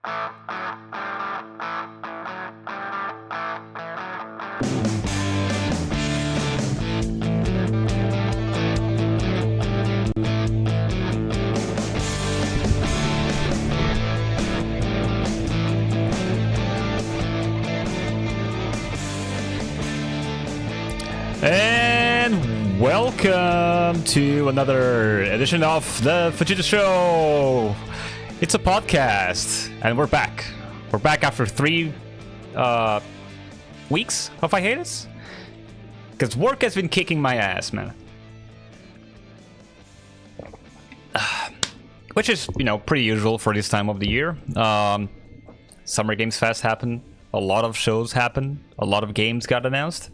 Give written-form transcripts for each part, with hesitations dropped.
And welcome to another edition of the Fgeitas Show. It's a podcast, and we're back. We're back after 3 weeks of Fgeitas, because work has been kicking my ass, man. Which is, pretty usual for this time of the year. Summer Games Fest happened. A lot of shows happened. A lot of games got announced.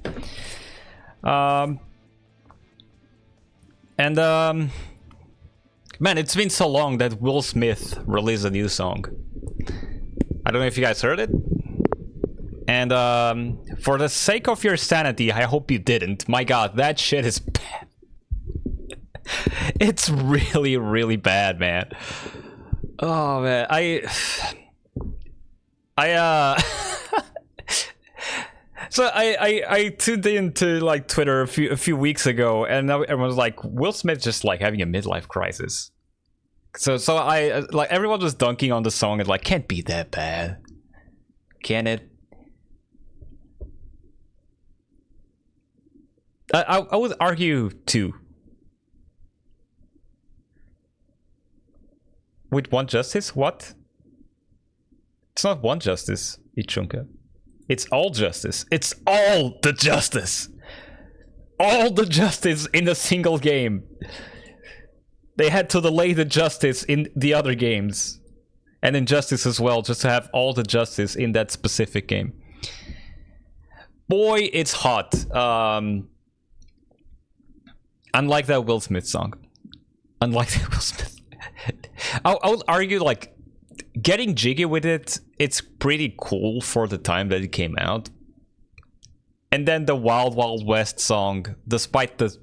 Man, it's been so long that Will Smith released a new song. I don't know if you guys heard it. And for the sake of your sanity, I hope you didn't. My god, that shit is bad. It's really, really bad, man. Oh man, So I tuned into like Twitter a few weeks ago, and everyone was like, Will Smith just like having a midlife crisis. So I like everyone was dunking on the song and like, can't be that bad, can it? I would argue too. With One Justice, what? It's not One Justice, Ichunka. It's all justice. It's all the justice. All the justice in a single game. They had to delay the justice in the other games. And Injustice as well, just to have all the justice in that specific game. Boy, it's hot. Unlike that Will Smith song. Unlike that Will Smith. I would argue, like, getting jiggy with it, it's pretty cool for the time that it came out. And then the Wild Wild West song, despite the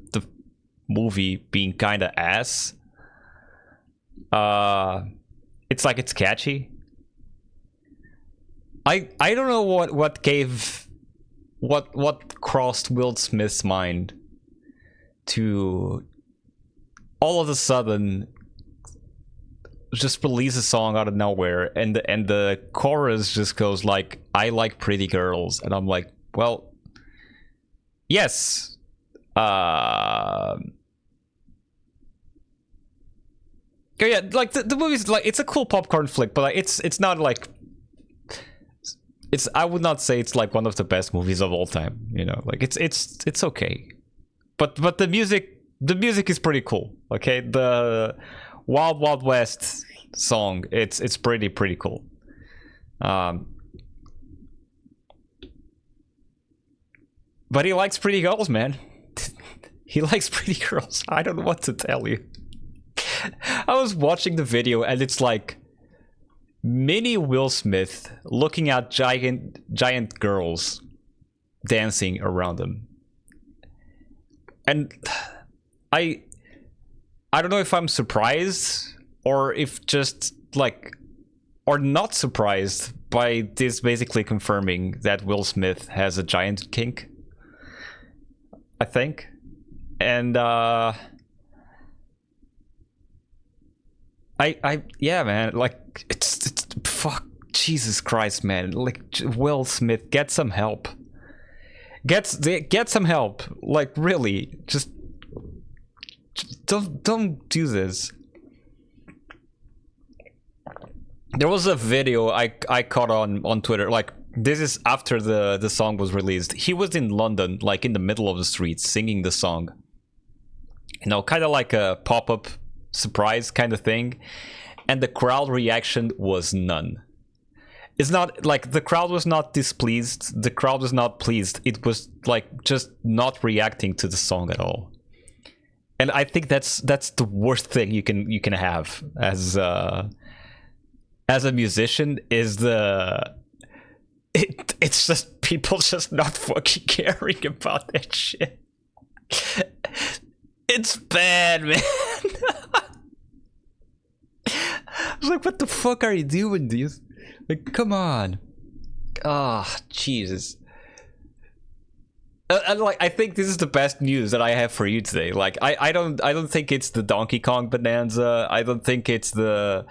movie being kind of ass, it's like it's catchy. I don't know what crossed Will Smith's mind to all of a sudden just release a song out of nowhere, and the chorus just goes like, I like pretty girls, and I'm like, well, yes, yeah, like the movie's like, it's a cool popcorn flick, but like it's not like, I would not say it's like one of the best movies of all time, like it's okay, but the music is pretty cool. Okay, the Wild Wild West song, it's pretty cool. But he likes pretty girls, man. He likes pretty girls. I don't know what to tell you. I was watching the video, and it's like mini Will Smith looking at giant girls dancing around him. And I don't know if I'm surprised, or if just like, or not surprised by this basically confirming that Will Smith has a giant kink, I think. And yeah, man, like it's fuck, Jesus Christ, man, like Will Smith, get some help. Get some help, like really, just don't do this. There was a video I caught on Twitter, like this is after the song was released. He was in London, like in the middle of the street, singing the song, kind of like a pop-up surprise kind of thing, and the crowd reaction was none. It's not like the crowd was not displeased, the crowd was not pleased, it was like just not reacting to the song at all. And I think that's the worst thing you can have as a musician, is it's just people just not fucking caring about that shit. It's bad, man. I was like, what the fuck are you doing, dude? Like, come on. Ah, Jesus. And like, I think this is the best news that I have for you today. Like, I don't think it's the Donkey Kong Bonanza. I don't think it's the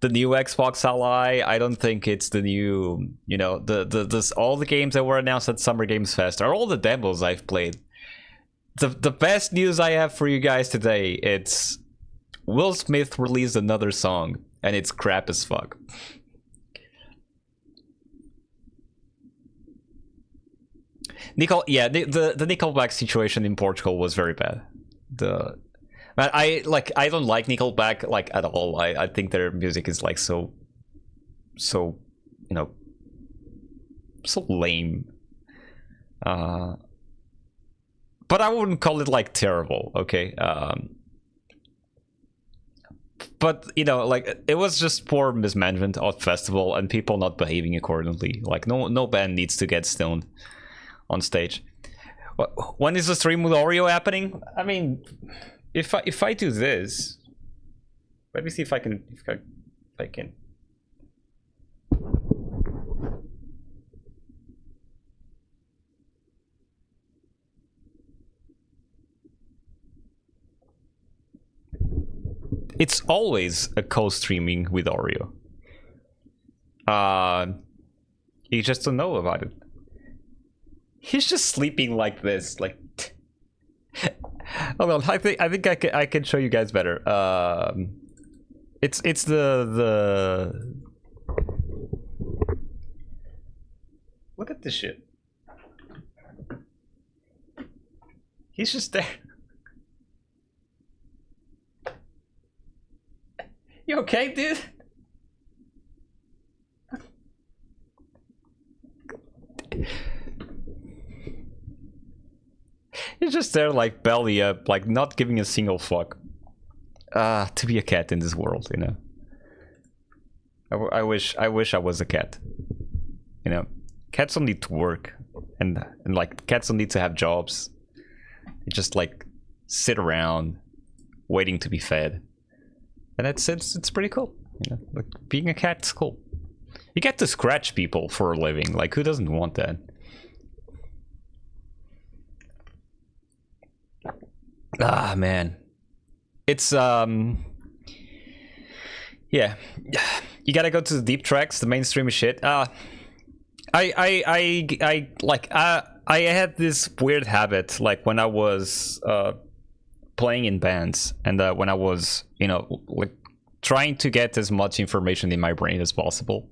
new Xbox Ally. I don't think it's the new, you know, the all the games that were announced at Summer Games Fest are all the demos I've played. The best news I have for you guys today, it's Will Smith released another song, and it's crap as fuck. Yeah, the Nickelback situation in Portugal was very bad. I don't like Nickelback like at all. I think their music is like so you know, so lame. But I wouldn't call it like terrible, okay? But you know, like, it was just poor mismanagement of festival and people not behaving accordingly. Like, no band needs to get stoned on stage. When is the stream with Oreo happening? I mean, if I do this, let me see if I can. It's always a co-streaming with Oreo. You just don't know about it. He's just sleeping like this, like. Hold on, I think I can show you guys better. It's the. Look at this shit. He's just there. You okay, dude? He's just there, like, belly up, like, not giving a single fuck. To be a cat in this world, you know. I wish I was a cat. You know, cats don't need to work, and like, cats don't need to have jobs. They just like sit around, waiting to be fed, and it's pretty cool. You know, like, being a cat's cool. You get to scratch people for a living. Like, who doesn't want that? Ah, man, it's yeah, you gotta go to the deep tracks, the mainstream shit. I had this weird habit, like, when I was playing in bands, and when I was, you know, like, trying to get as much information in my brain as possible,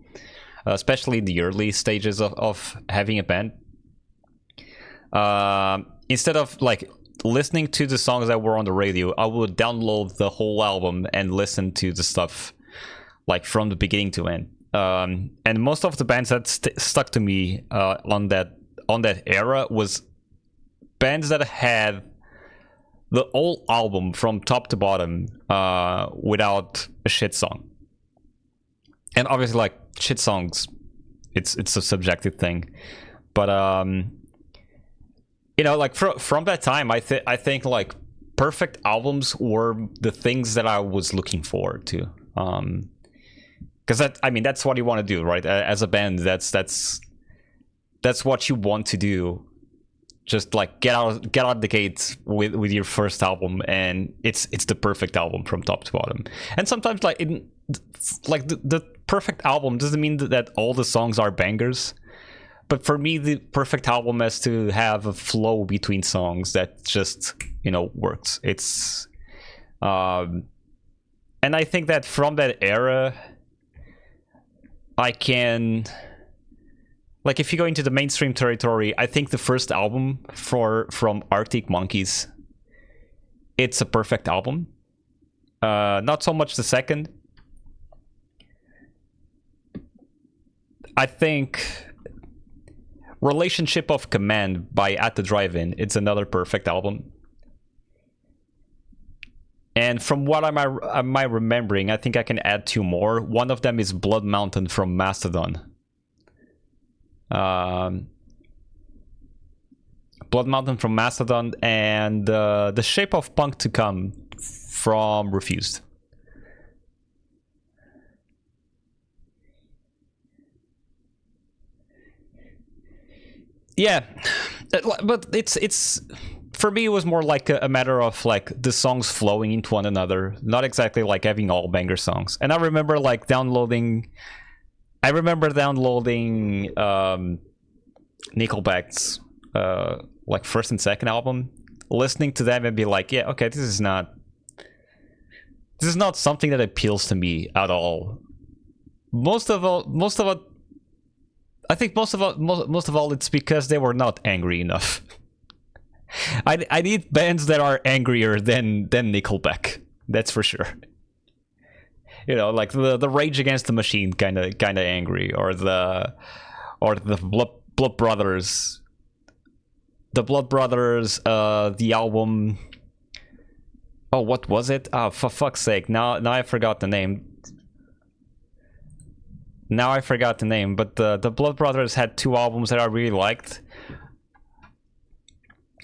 especially in the early stages of having a band. Instead of like listening to the songs that were on the radio, I would download the whole album and listen to the stuff like from the beginning to end. And most of the bands that stuck to me on that era was bands that had the whole album from top to bottom without a shit song. And obviously, like, shit songs, it's a subjective thing, but you know, like, from that time, I think like perfect albums were the things that I was looking forward to, because I mean, that's what you want to do, right? As a band, that's what you want to do. Just like get out the gate with your first album, and it's the perfect album from top to bottom. And sometimes, like, the perfect album doesn't mean that all the songs are bangers. But for me, the perfect album has to have a flow between songs that just, you know, works. It's, and I think that from that era, I can, like, if you go into the mainstream territory, I think the first album from Arctic Monkeys, it's a perfect album. Not so much the second. I think Relationship of Command by At the Drive-In, it's another perfect album. And from what am I remembering, I think I can add two more. One of them is Blood Mountain from Mastodon. Blood Mountain from Mastodon, and The Shape of Punk to Come from Refused. yeah, but it's for me it was more like a matter of like the songs flowing into one another, not exactly like having all banger songs. And I remember like downloading Nickelback's like first and second album, listening to them and be like, yeah, okay, this is not something that appeals to me at all. Most of all, it's because they were not angry enough. I need bands that are angrier than Nickelback. That's for sure. You know, like the Rage Against the Machine kind of angry, or the Blood Brothers. The Blood Brothers, the album. Oh, what was it? Oh, for fuck's sake! Now I forgot the name. But the Blood Brothers had two albums that I really liked,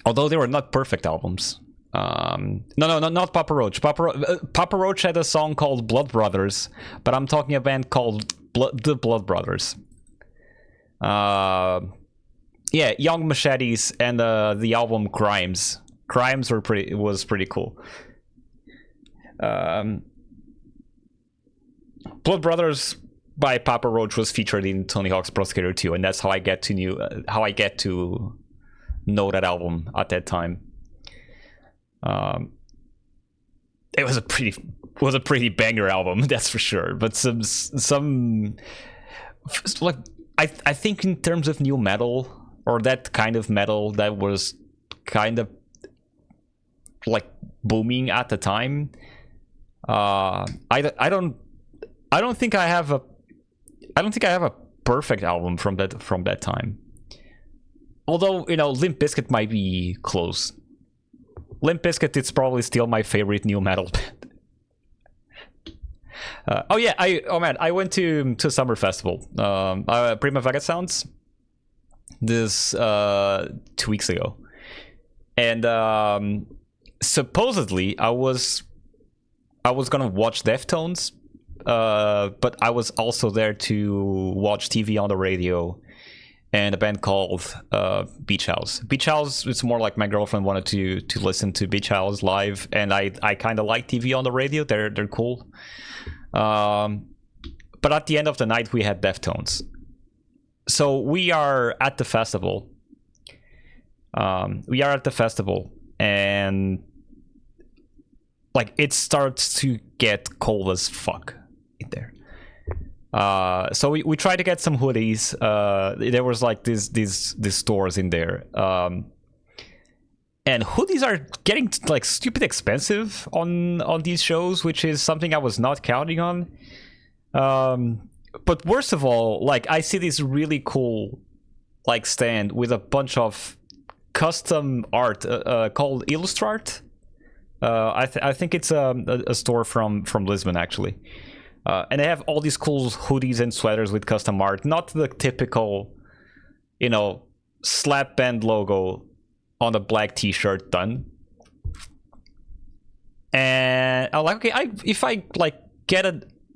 although they were not perfect albums. No, not Papa Roach. Papa Roach had a song called Blood Brothers, but I'm talking a band called the Blood Brothers. Yeah, Young Machetes and the album Crimes. Crimes was pretty cool. Blood Brothers by Papa Roach was featured in Tony Hawk's Pro Skater 2, and that's how I get to know that album at that time. It was a pretty banger album, that's for sure. But some like I think in terms of new metal, or that kind of metal that was kind of like booming at the time, I don't think I have a perfect album from that time. Although, you know, Limp Bizkit might be close. Limp Bizkit is probably still my favorite new metal band. I went to Summer Festival, Primavera Sounds, this 2 weeks ago, and supposedly I was gonna watch Deftones, but I was also there to watch TV on the radio and a band called Beach House. Beach House, it's more like my girlfriend wanted to listen to Beach House live, and I kind of like TV on the radio. They're cool. But at the end of the night, we had Deftones. So we are at the festival. And like it starts to get cold as fuck in there. So we tried to get some hoodies. There was like these stores in there, and hoodies are getting like stupid expensive on these shows, which is something I was not counting on. But worst of all, like I see this really cool like stand with a bunch of custom art called Illustrart. I think it's a store from Lisbon actually. And they have all these cool hoodies and sweaters with custom art, not the typical, you know, slap band logo on a black t-shirt done. And I'm like, okay, if I like get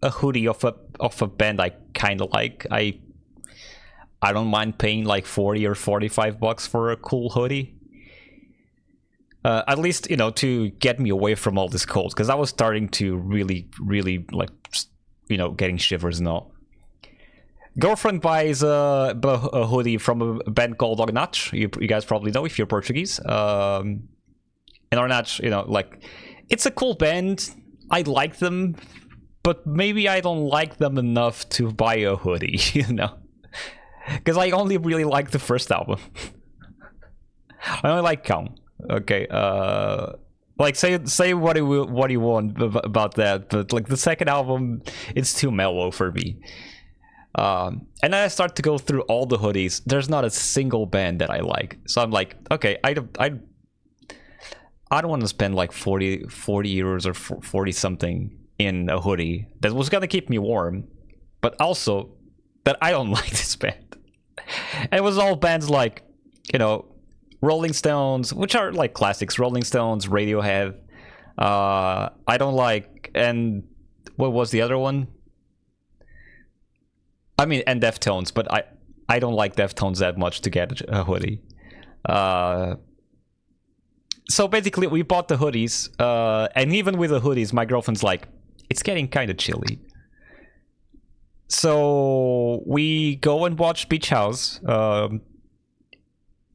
a hoodie of a band I kind of like, I don't mind paying like $40 or $45 for a cool hoodie. At least, you know, to get me away from all this cold, because I was starting to really like, you know, getting shivers and all. Girlfriend buys a hoodie from a band called Ornach. You guys probably know if you're Portuguese. And Ornach, you know, like, it's a cool band. I like them, but maybe I don't like them enough to buy a hoodie, you know? Because I only really like the first album. I only like Kong. Okay, like say what you want about that, but like the second album, it's too mellow for me. And then I start to go through all the hoodies. There's not a single band that I like, so I'm like, okay, I don't want to spend like 40 euros or 40 something in a hoodie that was gonna keep me warm, but also that I don't like this band. And it was all bands like, you know, Rolling Stones, which are like classics. Rolling Stones, Radiohead. I don't like, and what was the other one? I mean, and Deftones, but I don't like Deftones that much to get a hoodie. So basically, we bought the hoodies, and even with the hoodies, my girlfriend's like, it's getting kind of chilly. So we go and watch Beach House,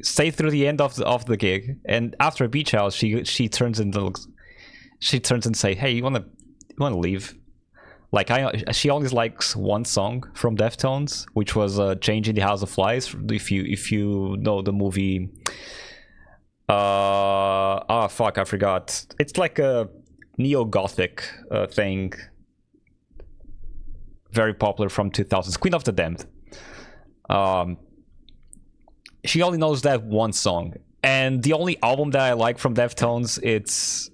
stay through the end of the gig, and after Beach House, she turns and say, "Hey, you wanna leave?" Like she only likes one song from Deftones, which was "Change in the House of Flies." If you know the movie. Fuck, I forgot. It's like a neo-gothic thing, very popular from 2000s. Queen of the Damned. She only knows that one song, and the only album that I like from Deftones, it's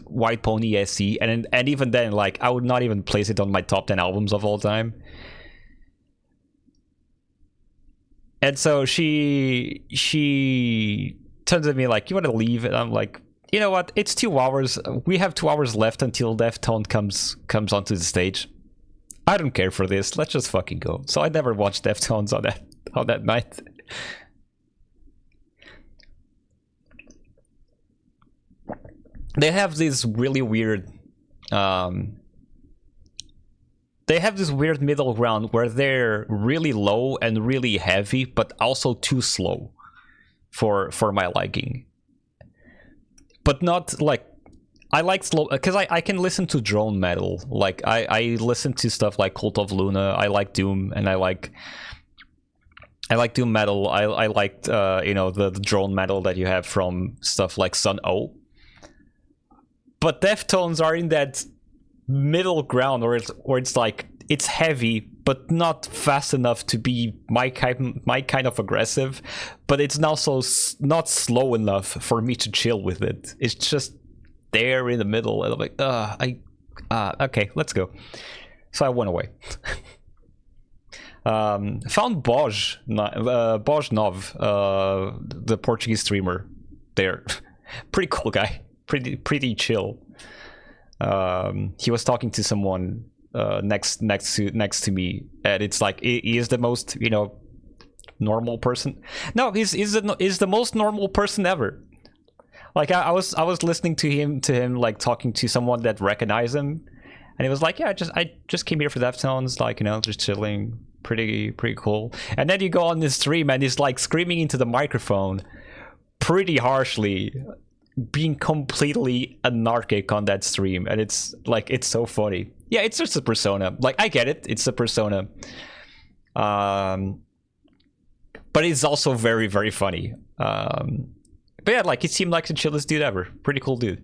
White Pony SE, and even then, like, I would not even place it on my top 10 albums of all time. And so she turns at me like, "You want to leave?" And I'm like, "You know what? It's 2 hours. We have 2 hours left until Deftone comes onto the stage. I don't care for this. Let's just fucking go." So I never watched Deftones on that night. They have this really weird middle ground where they're really low and really heavy, but also too slow for my liking. But not like, I like slow because I can listen to drone metal. Like I listen to stuff like Cult of Luna. I like Doom, and I like Doom metal. I liked the drone metal that you have from stuff like Sun O. But Deftones are in that middle ground where it's like, it's heavy but not fast enough to be my kind of aggressive, but it's now so not slow enough for me to chill with it. It's just there in the middle, and I'm like, okay, let's go. So I went away. Found Boj Nov, the Portuguese streamer there. Pretty cool guy. Pretty chill. He was talking to someone next to me, and it's like, he is the most normal person. No, he's the most normal person ever. Like I was listening to him like talking to someone that recognized him, and he was like, "Yeah, I just came here for Deftones, like just chilling, pretty cool." And then you go on this stream, and he's like screaming into the microphone, pretty harshly, being completely anarchic on that stream, and it's like, it's so funny. Yeah, it's just a persona. Like, I get it, it's a persona, but it's also very, very funny. But yeah, like, he seemed like the chillest dude ever. Pretty cool dude.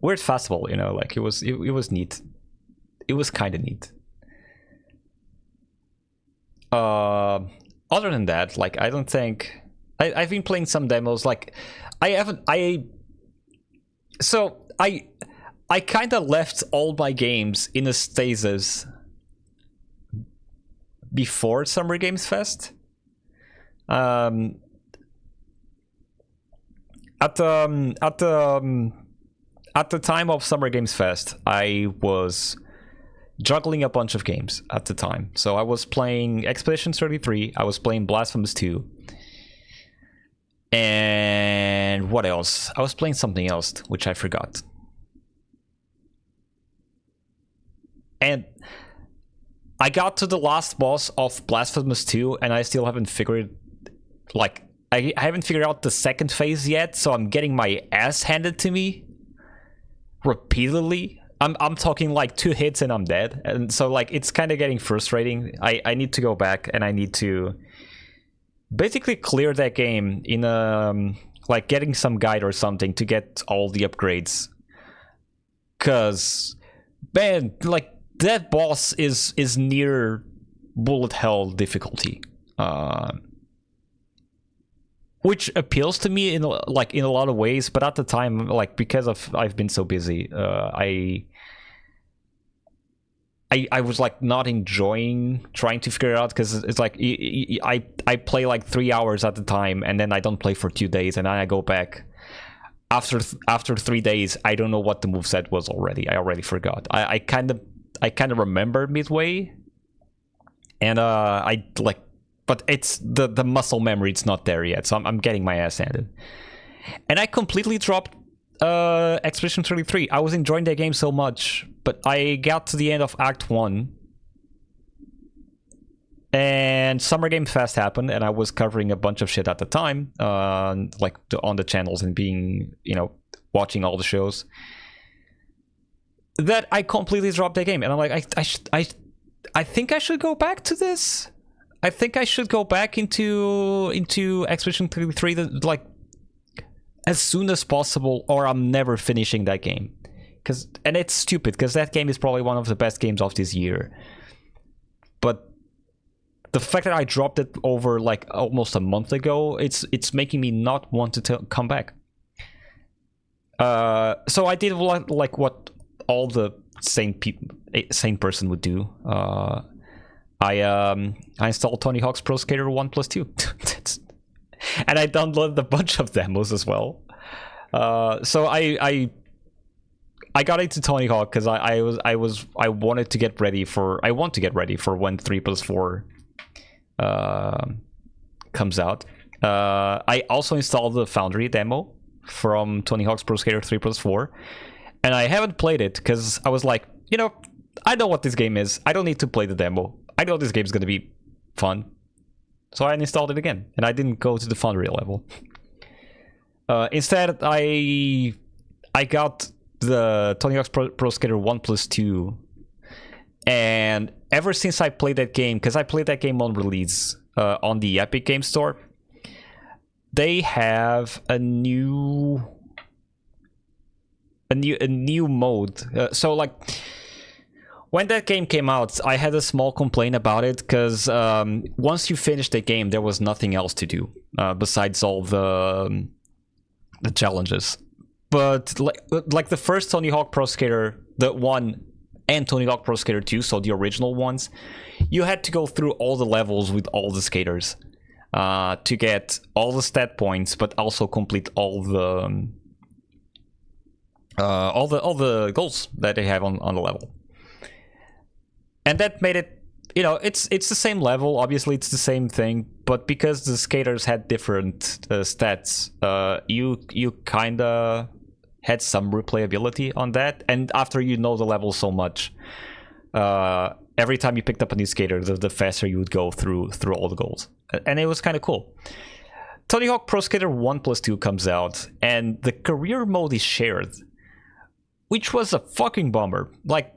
Weird festival, like, it was neat. It was kind of neat. Other than that, like, I don't think I've been playing some demos. Like, I kind of left all my games in a stasis before Summer Games Fest. At the time of Summer Games Fest, I was juggling a bunch of games at the time. So I was playing Expedition 33, I was playing Blasphemous 2, and what else? I was playing something else, which I forgot. And I got to the last boss of Blasphemous 2, and I still haven't figured, like, I haven't figured out the second phase yet, so I'm getting my ass handed to me repeatedly. I'm talking like 2 hits and I'm dead, and so like it's kind of getting frustrating. I need to go back, and I need to basically clear that game in like getting some guide or something to get all the upgrades, cause man, like, that boss is near bullet hell difficulty, which appeals to me in a lot of ways, but at the time, like, because I've been so busy, I was like not enjoying trying to figure it out, because it's like I play like 3 hours at the time, and then I don't play for 2 days, and then I go back after 3 days. I don't know what the moveset was already. I already forgot. I kind of remember midway, And I like, but it's the muscle memory. It's not there yet, so I'm getting my ass handed. And I completely dropped Expedition 33. I was enjoying that game so much, but I got to the end of Act 1. And Summer Game Fest happened, and I was covering a bunch of shit at the time, like on the channels and being, watching all the shows. That I completely dropped that game, and I'm like, I think I should go back to this. I think I should go back into Expedition 33, like as soon as possible, or I'm never finishing that game. And it's stupid because that game is probably one of the best games of this year. But the fact that I dropped it over like almost a month ago, it's making me not want to come back. So I did like what all the sane person would do. I installed Tony Hawk's Pro Skater 1+2, and I downloaded a bunch of demos as well. So I got into Tony Hawk because I want to get ready for when 3+4 comes out. I also installed the Foundry demo from Tony Hawk's Pro Skater 3+4, and I haven't played it because I was like, I know what this game is. I don't need to play the demo. I know this game's gonna be fun, so I installed it again, and I didn't go to the Foundry level. Instead, I got the Tony Hawk's Pro Skater 1+2, and ever since I played that game, because I played that game on release on the Epic Game Store, they have a new mode. So like, when that game came out, I had a small complaint about it because once you finished the game, there was nothing else to do besides all the challenges. But like the first Tony Hawk Pro Skater, the one, and Tony Hawk Pro Skater 2, so the original ones, you had to go through all the levels with all the skaters to get all the stat points, but also complete all the goals that they have on the level. And that made it, it's the same level. Obviously, it's the same thing, but because the skaters had different stats, you kind of had some replayability on that. And after you know the level so much, every time you picked up a new skater, the faster you would go through all the goals. And it was kind of cool. Tony Hawk Pro Skater 1+2 comes out, and the career mode is shared, which was a fucking bummer. Like,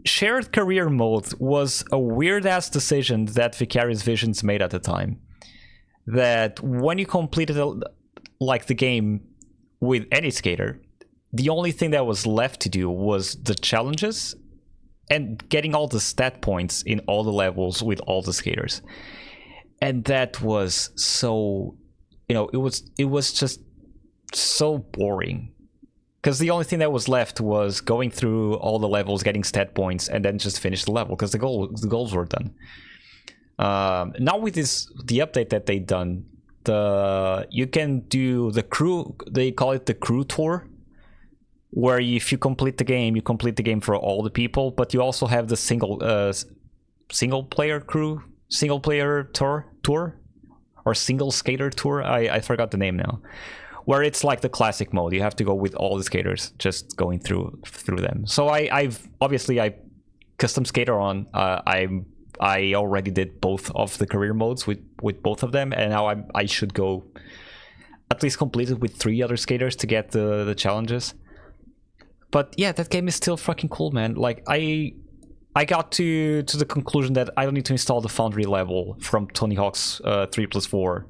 shared career mode was a weird-ass decision that Vicarious Visions made at the time. That when you completed the game with any skater, the only thing that was left to do was the challenges and getting all the stat points in all the levels with all the skaters. And that was so, it was just so boring. Because the only thing that was left was going through all the levels, getting stat points, and then just finish the level, because the goals were done. Now with the update that they've done, you can do the crew, they call it the crew tour, where if you complete the game, you complete the game for all the people, but you also have the single player tour, or single skater tour. I forgot the name now. Where it's like the classic mode, you have to go with all the skaters, just going through them. So I custom skater on. I already did both of the career modes with both of them, and now I should go at least complete it with 3 other skaters to get the challenges. But yeah, that game is still fucking cool, man. Like I got to the conclusion that I don't need to install the Foundry level from Tony Hawk's 3+4.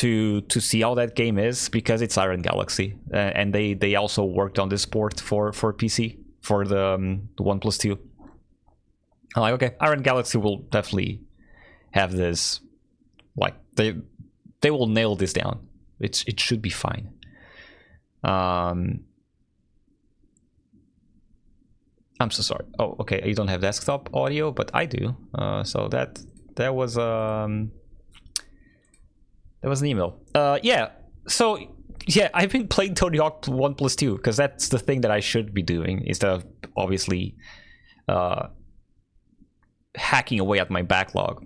To see how that game is, because it's Iron Galaxy, and they also worked on this port for PC for the 1+2. I'm like, okay, Iron Galaxy will definitely have this, like they will nail this down. It should be fine. I'm so sorry. Oh, okay, you don't have desktop audio, but I do. So that was There was an email. Yeah. So yeah, I've been playing Tony Hawk 1+2 because that's the thing that I should be doing instead of obviously hacking away at my backlog.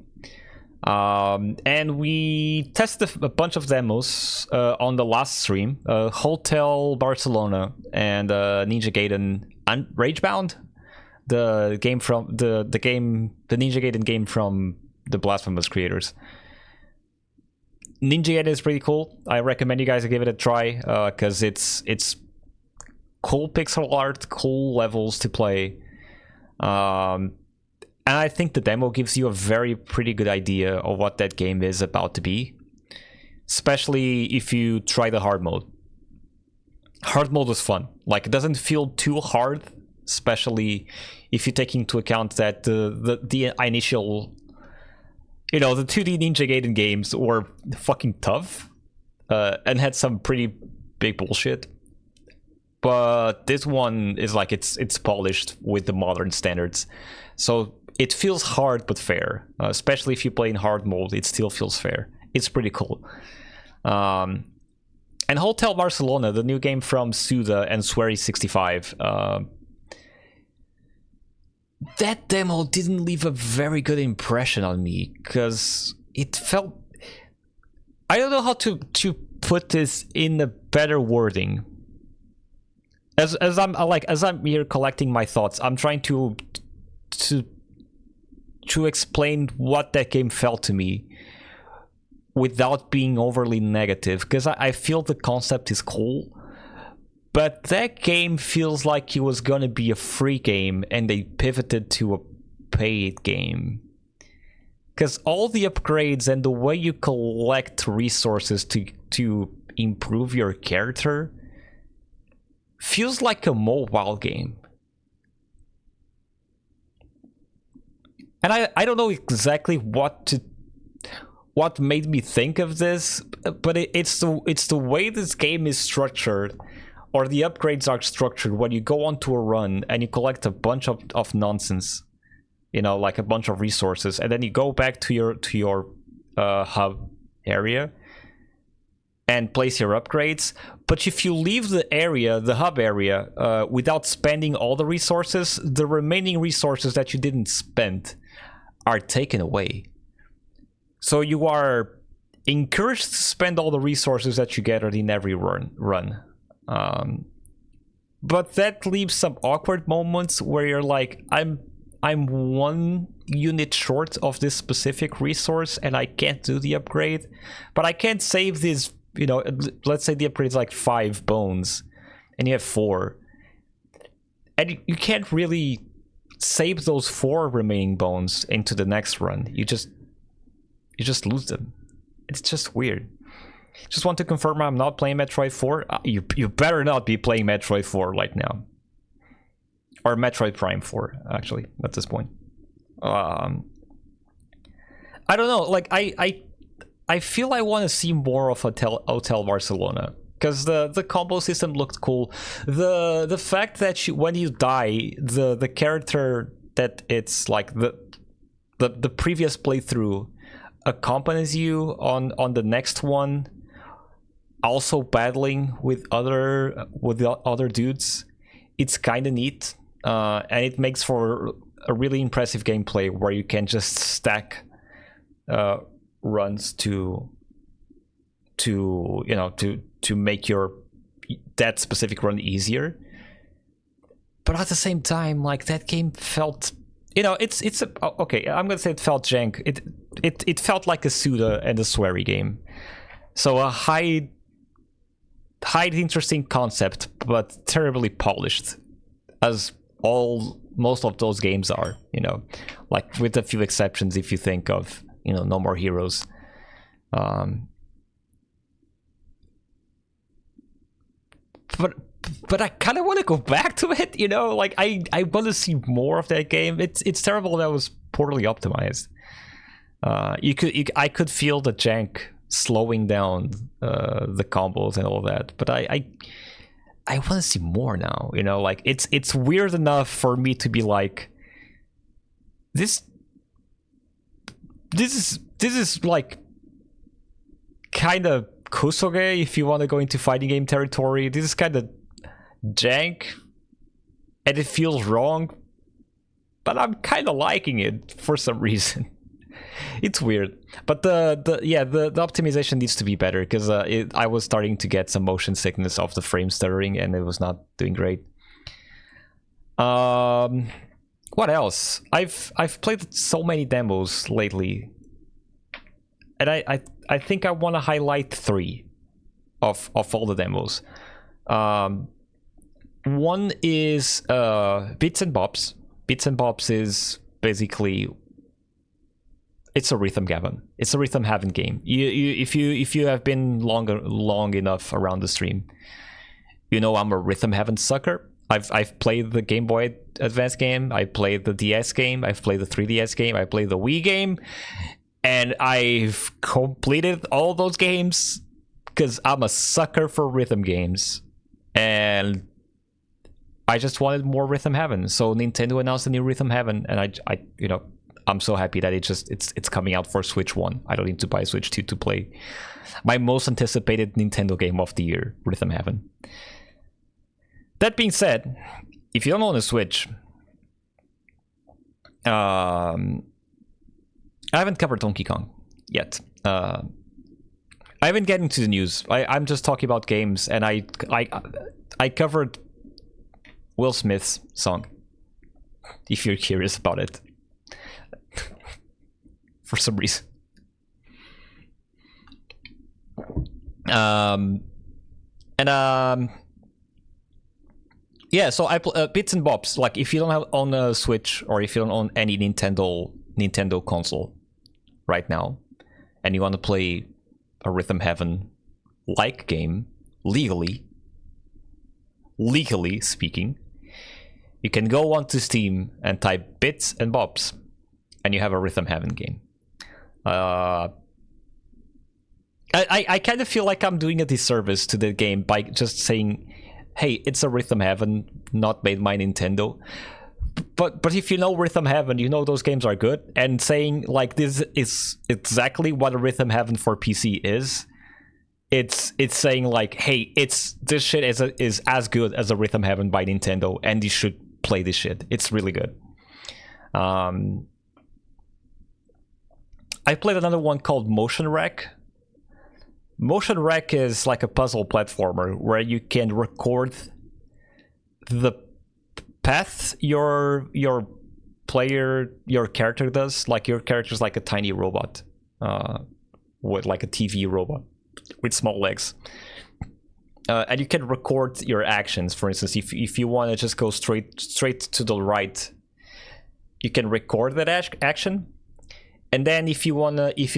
And we tested a bunch of demos on the last stream. Hotel Barcelona and Ninja Gaiden Ragebound, the game from the Ninja Gaiden game from the Blasphemous creators. Ninja Gaiden is pretty cool. I recommend you guys give it a try because it's cool pixel art, cool levels to play. And I think the demo gives you a very pretty good idea of what that game is about to be. Especially if you try the hard mode. Hard mode was fun. Like, it doesn't feel too hard, especially if you take into account that the initial, the 2D Ninja Gaiden games were fucking tough and had some pretty big bullshit. But this one is like it's polished with the modern standards, so it feels hard but fair. Especially if you play in hard mode, it still feels fair. It's pretty cool. And Hotel Barcelona, the new game from Suda and Swery65, that demo didn't leave a very good impression on me because it felt, I don't know how to put this in a better wording. As I'm here collecting my thoughts, I'm trying to explain what that game felt to me without being overly negative, because I feel the concept is cool, but that game feels like it was gonna be a free game and they pivoted to a paid game. Because all the upgrades and the way you collect resources to improve your character feels like a mobile game. And I don't know exactly what made me think of this, but it's the way this game is structured, or the upgrades are structured, when you go onto a run and you collect a bunch of nonsense, like a bunch of resources, and then you go back to your hub area and place your upgrades. But if you leave the hub area, without spending all the resources, the remaining resources that you didn't spend are taken away. So you are encouraged to spend all the resources that you gathered in every run. But that leaves some awkward moments where you're like, I'm 1 unit short of this specific resource and I can't do the upgrade, but I can't save this. Let's say the upgrade is like 5 bones and you have 4, and you can't really save those 4 remaining bones into the next run. You just lose them. It's just weird. Just want to confirm I'm not playing Metroid 4. You better not be playing Metroid 4 right now, or Metroid Prime 4 actually at this point. I don't know, like I feel I want to see more of Hotel Barcelona, because the combo system looked cool. The fact that when you die, the character that it's like the previous playthrough accompanies you on the next one, also battling with the other dudes. It's kind of neat, and it makes for a really impressive gameplay where you can just stack runs to make that specific run easier. But at the same time, like, that game felt, okay, I'm gonna say it felt jank. It felt like a Suda and a Swery game. So a high interesting concept, but terribly polished, as most of those games are, like, with a few exceptions if you think of No More Heroes. But I kind of want to go back to it, like I want to see more of that game. It's terrible that it was poorly optimized. I could feel the jank slowing down the combos and all that, but I want to see more now. Like, it's weird enough for me to be like, this is like kind of Kusoge if you want to go into fighting game territory. This is kind of jank and it feels wrong. but I'm kind of liking it for some reason. It's weird, but the optimization needs to be better because I was starting to get some motion sickness of the frame stuttering, and it was not doing great. What else? I've played so many demos lately, and I think I want to highlight 3 of all the demos. One is Bits and Bobs. Bits and Bobs is basically, it's a Rhythm Heaven. It's a Rhythm Heaven game. If you have been long enough around the stream, you know I'm a Rhythm Heaven sucker. I've played the Game Boy Advance game. I played the DS game. I've played the 3DS game. I played the Wii game, and I've completed all those games because I'm a sucker for rhythm games, and I just wanted more Rhythm Heaven. So Nintendo announced a new Rhythm Heaven, and I I'm so happy that it's coming out for Switch 1. I don't need to buy Switch 2 to play my most anticipated Nintendo game of the year, Rhythm Heaven. That being said, if you don't own a Switch, I haven't covered Donkey Kong yet. I haven't get into the news. I'm just talking about games, and I covered Will Smith's song, if you're curious about it. For some reason. Yeah, so Bits and Bobs, like if you don't own a Switch, or if you don't own any Nintendo console right now, and you want to play a Rhythm Heaven like game legally speaking, you can go onto Steam and type Bits and Bobs, and you have a Rhythm Heaven game. I kind of feel like I'm doing a disservice to the game by just saying, hey, it's a Rhythm Heaven, not made by Nintendo. But if you know Rhythm Heaven, you know those games are good. And saying like this is exactly what a Rhythm Heaven for PC is. It's saying like, hey, this shit is as good as a Rhythm Heaven by Nintendo, and you should play this shit. It's really good. I played another one called Motion Wreck. Motion Wreck is like a puzzle platformer where you can record the path your character does. Like your character's like a tiny robot, with like a TV robot with small legs, and you can record your actions. For instance, if you want to just go straight to the right, you can record that action, and then if you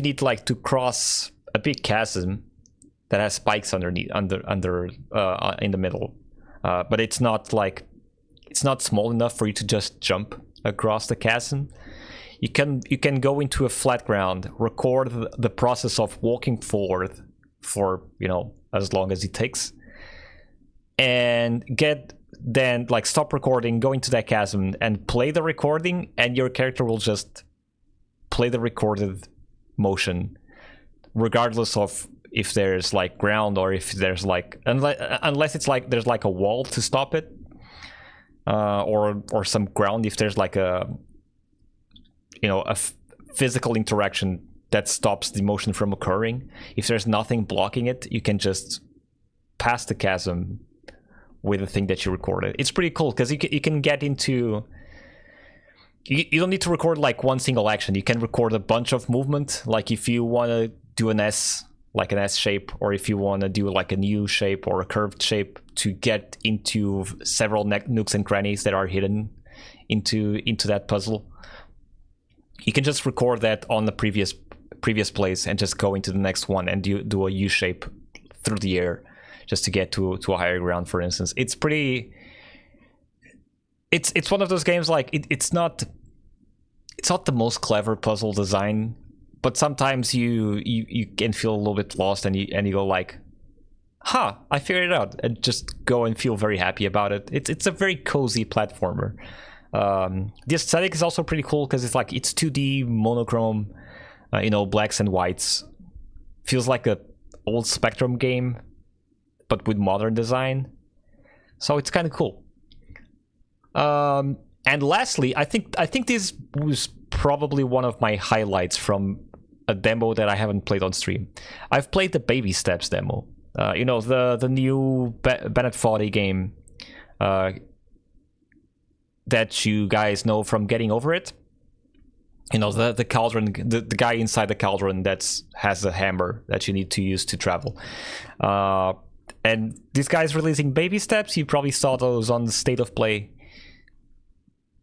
need like to cross a big chasm that has spikes underneath, in the middle, but it's not small enough for you to just jump across the chasm. You can go into a flat ground, record the process of walking forward for as long as it takes, and then stop recording, go into that chasm and play the recording, and your character will just play the recorded motion regardless of if there's like ground, or if there's like, unless it's like there's like a wall to stop it, or some ground, if there's like a physical interaction that stops the motion from occurring. If there's nothing blocking it, you can just pass the chasm with the thing that you recorded. It's pretty cool because you can get into, you don't need to record like one single action. You can record a bunch of movement. Like if you want to do an S shape, or if you want to do like a new shape or a curved shape to get into several nooks and crannies that are hidden into that puzzle, you can just record that on the previous place and just go into the next one and do a U shape through the air just to get to a higher ground, for instance. It's pretty, it's one of those games like it's not the most clever puzzle design, but sometimes you can feel a little bit lost, and you go like, I figured it out, and just go and feel very happy about it. It's a very cozy platformer. The aesthetic is also pretty cool because it's 2D monochrome, blacks and whites. Feels like a old Spectrum game, but with modern design. So it's kind of cool. And lastly, I think this was probably one of my highlights from a demo that I haven't played on stream. I've played the Baby Steps demo. You know, the new Bennett Foddy game that you guys know from Getting Over It. You know, the cauldron, the guy inside the cauldron that has a hammer that you need to use to travel. And this guy's releasing Baby Steps. You probably saw those on the State of Play.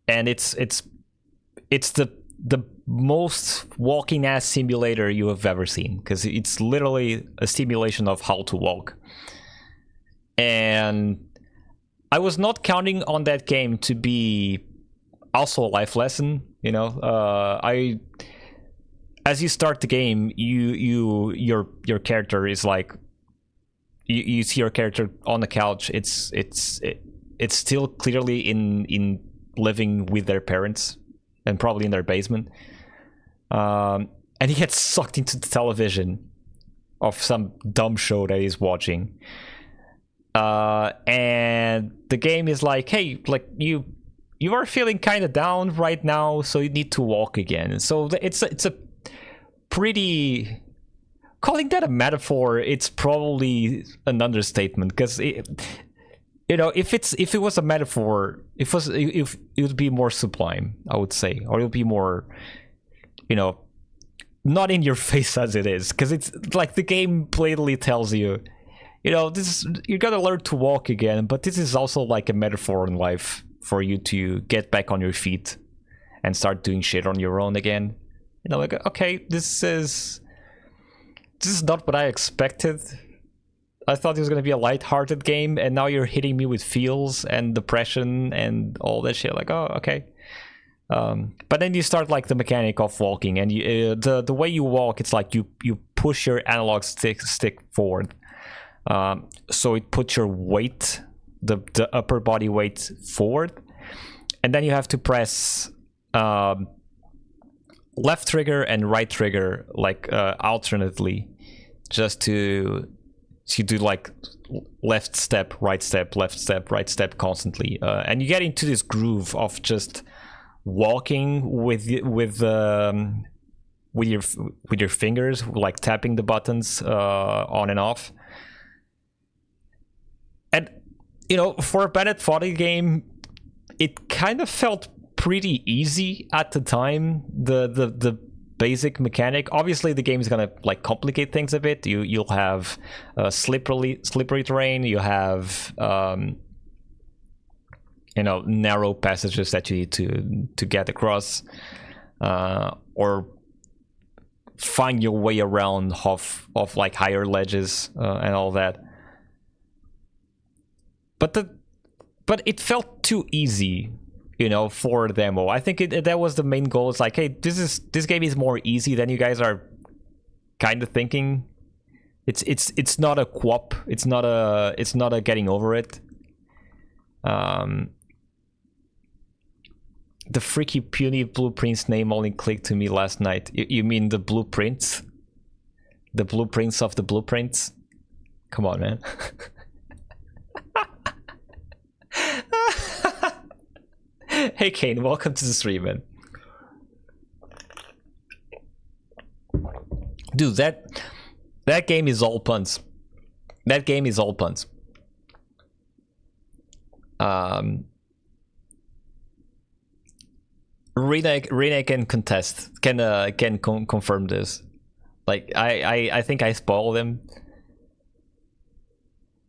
And it's the most walking ass simulator you have ever seen, because it's literally a simulation of how to walk. And I was not counting on that game to be also a life lesson, you know. As you start the game, your character is like, you see your character on the couch. It's still clearly in living with their parents, and probably in their basement. And he gets sucked into the television of some dumb show that he's watching. And the game is like, hey, like you are feeling kind of down right now, so you need to walk again. So it's a pretty, calling that a metaphor, it's probably an understatement, because you know, if it was a metaphor, if it would be more sublime, I would say, or it would be more, you know, not in your face as it is, because it's like the game blatantly tells you, you know, you gotta learn to walk again, but this is also like a metaphor in life for you to get back on your feet and start doing shit on your own again. You know, like, okay, this is not what I expected. I thought it was gonna be a light-hearted game, and now you're hitting me with feels and depression and all that shit. Like, oh, okay. But then you start like the mechanic of walking, and the way you walk, it's like you push your analog stick forward, so it puts your weight, the upper body weight forward, and then you have to press left trigger and right trigger like alternately, just to do like left step, right step, left step, right step constantly, and you get into this groove of just walking with your fingers, like tapping the buttons on and off. And you know, for a Bennett Foddy game, it kind of felt pretty easy at the time. The basic mechanic. Obviously, the game is gonna like complicate things a bit. You'll have slippery terrain. You have you know, narrow passages that you need to get across, or find your way around of like higher ledges and all that. But it felt too easy, you know, for a demo. I think that was the main goal. It's like, hey, this game is more easy than you guys are kind of thinking. It's not a QWOP. It's not a getting over it. The freaky puny blueprints name only clicked to me last night. You mean the blueprints? The blueprints of the blueprints? Come on, man. Hey Kane, welcome to the stream, man. Dude, that game is all puns. That game is all puns. Rene can contest, can confirm this. Like I think I spoiled him.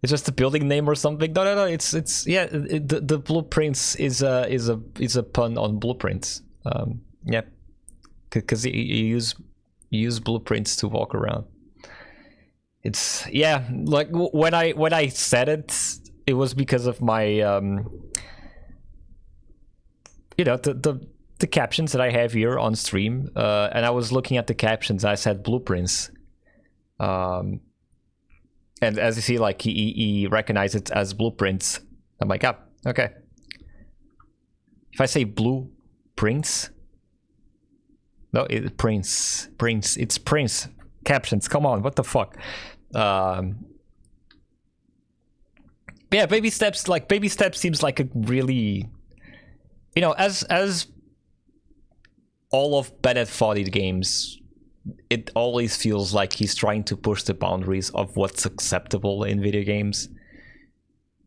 It's just a building name or something. No. It's yeah. The blueprints is a pun on blueprints. Yeah, because you use blueprints to walk around. It's, yeah. Like when I said it, it was because of my you know, the captions that I have here on stream, and I was looking at the captions. I said blueprints. And as you see, like he recognized it as blueprints. I'm like, ah, okay. If I say blueprints, no, it's Prince. It's Prince. Captions, come on, what the fuck? Yeah, Baby Steps. Like Baby Steps seems like a really, you know, as all of Bennett Foddy's games, it always feels like he's trying to push the boundaries of what's acceptable in video games,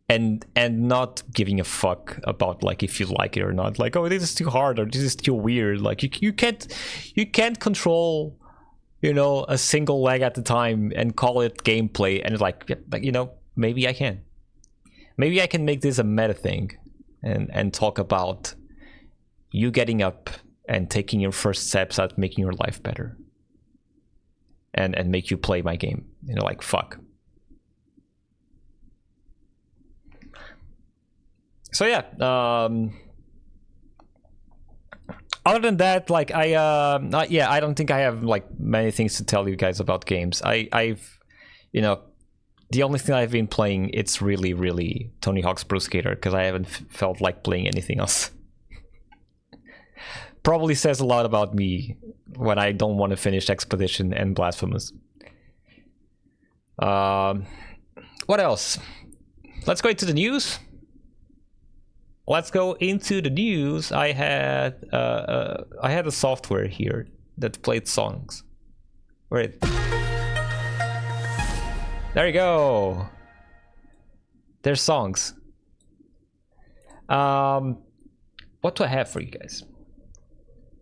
and not giving a fuck about like if you like it or not. Like, oh, this is too hard or this is too weird. Like you can't control, you know, a single leg at a time and call it gameplay. And it's like, yeah, but, you know, maybe I can make this a meta thing and talk about you getting up and taking your first steps at making your life better, and make you play my game. You know, like, fuck. So yeah, other than that, like, I don't think I have like many things to tell you guys about games. I've, you know, the only thing I've been playing, it's really Tony Hawk's Pro Skater, because I haven't felt like playing anything else. Probably says a lot about me when I don't want to finish Expedition and Blasphemous. What else? Let's go into the news. Let's go into the news. I had a software here that played songs. Wait. There you go. There's songs. What do I have for you guys?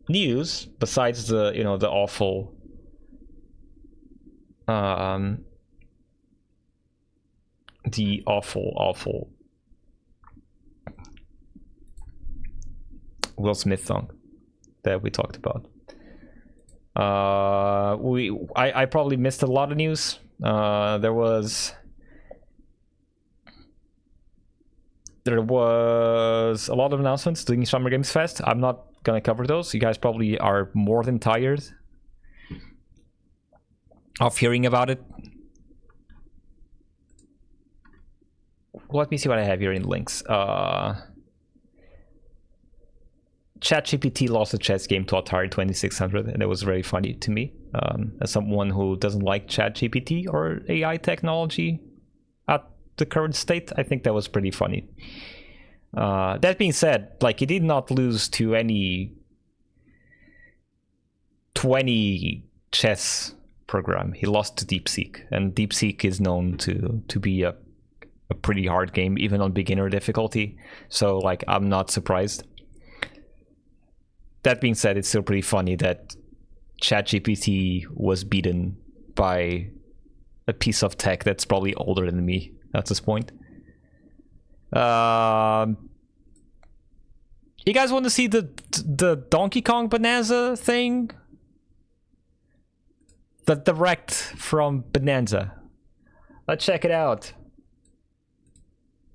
News, besides the, you know, the awful Will Smith song that we talked about. I probably missed a lot of news. There was a lot of announcements during Summer Games Fest. I'm not gonna cover those. You guys probably are more than tired of hearing about it. Let me see what I have here in links. ChatGPT lost a chess game to Atari 2600, and it was very funny to me. As someone who doesn't like ChatGPT or AI technology at the current state, I think that was pretty funny. That being said, like, he did not lose to any 20 chess program. He lost to DeepSeek, and DeepSeek is known to be a pretty hard game, even on beginner difficulty. So, like, I'm not surprised. That being said, it's still pretty funny that ChatGPT was beaten by a piece of tech that's probably older than me at this point. You guys want to see the Donkey Kong Bananza thing? The direct from Bananza. Let's check it out.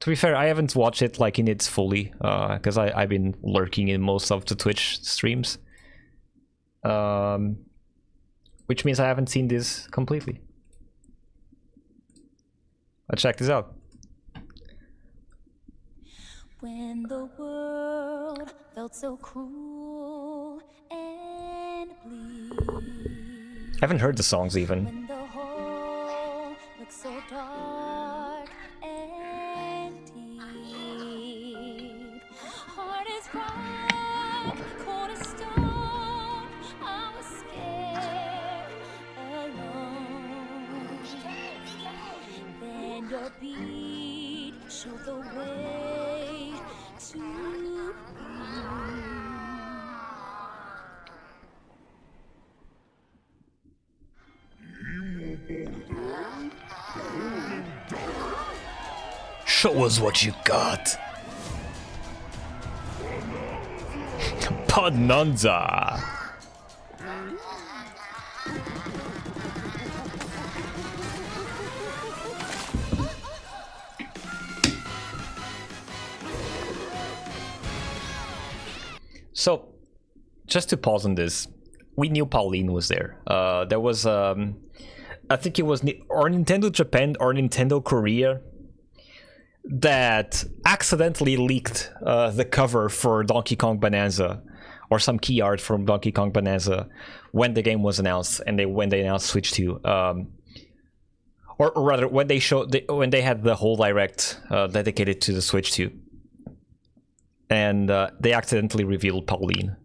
To be fair, I haven't watched it like in its fully, because I've been lurking in most of the Twitch streams. Which means I haven't seen this completely. Let's check this out. When the world felt so cruel and bleak. I haven't heard the songs even. When the hole looked so dark and deep. Heart is rock, cold as stone. I was scared, alone. Then your beat showed the way to you. Show us what you got. Bananza. So, just to pause on this, we knew Pauline was there. There was, I think it was or Nintendo Japan or Nintendo Korea that accidentally leaked the cover for Donkey Kong Bananza, or some key art from Donkey Kong Bananza when the game was announced, and when they announced Switch 2. Or rather, when they had the whole direct dedicated to the Switch 2. and they accidentally revealed Pauline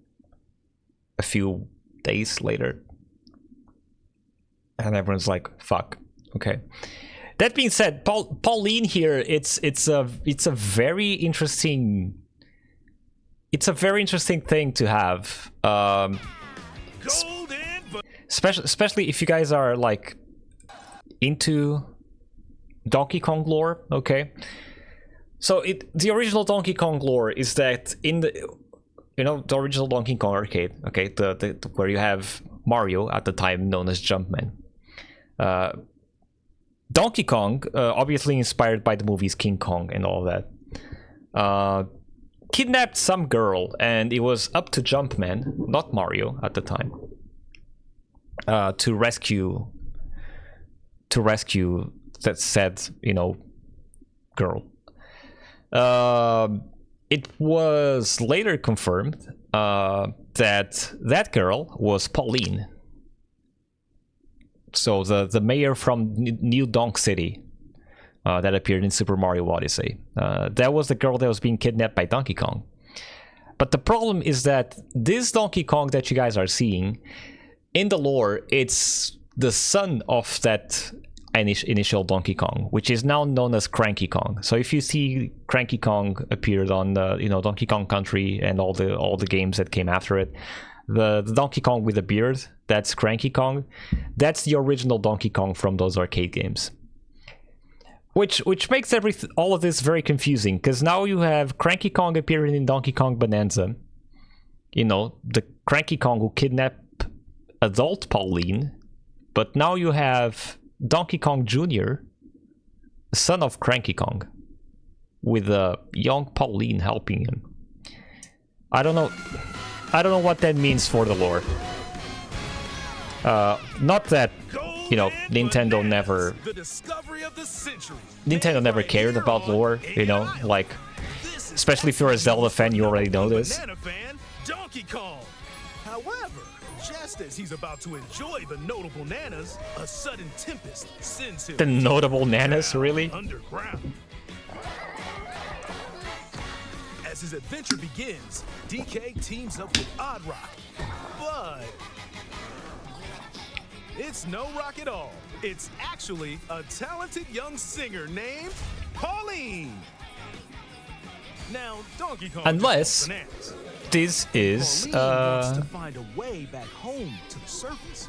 a few days later, and everyone's like, "Fuck." Okay. That being said, Pauline here, it's a very interesting thing to have, especially if you guys are like into Donkey Kong lore. Okay, so the original Donkey Kong lore is that in the the original Donkey Kong arcade, okay, the where you have Mario, at the time known as Jumpman. Donkey Kong, obviously inspired by the movies King Kong and all that, kidnapped some girl, and it was up to Jumpman, not Mario at the time, to rescue that said, girl. It was later confirmed that girl was Pauline. So the mayor from New Donk City that appeared in Super Mario Odyssey. That was the girl that was being kidnapped by Donkey Kong. But the problem is that this Donkey Kong that you guys are seeing, in the lore, it's the son of that initial Donkey Kong, which is now known as Cranky Kong. So if you see Cranky Kong appeared on Donkey Kong Country and all the games that came after it, the Donkey Kong with a beard, that's Cranky Kong. That's the original Donkey Kong from those arcade games. Which makes all of this very confusing, because now you have Cranky Kong appearing in Donkey Kong Bananza. The Cranky Kong who kidnapped adult Pauline, but now you have Donkey Kong Jr., son of Cranky Kong, with a young Pauline helping him. I don't know what that means for the lore. Not that, Nintendo never cared about lore, like, especially if you're a Zelda fan, you already know this. Donkey Kong. However, just as he's about to enjoy the notable nanas, a sudden tempest sends him. The notable nanas, really? Underground. As his adventure begins, DK teams up with Odd Rock, but it's no rock at all. It's actually a talented young singer named Pauline. Now, Donkey Kong unless this is to find a way back home to the surface.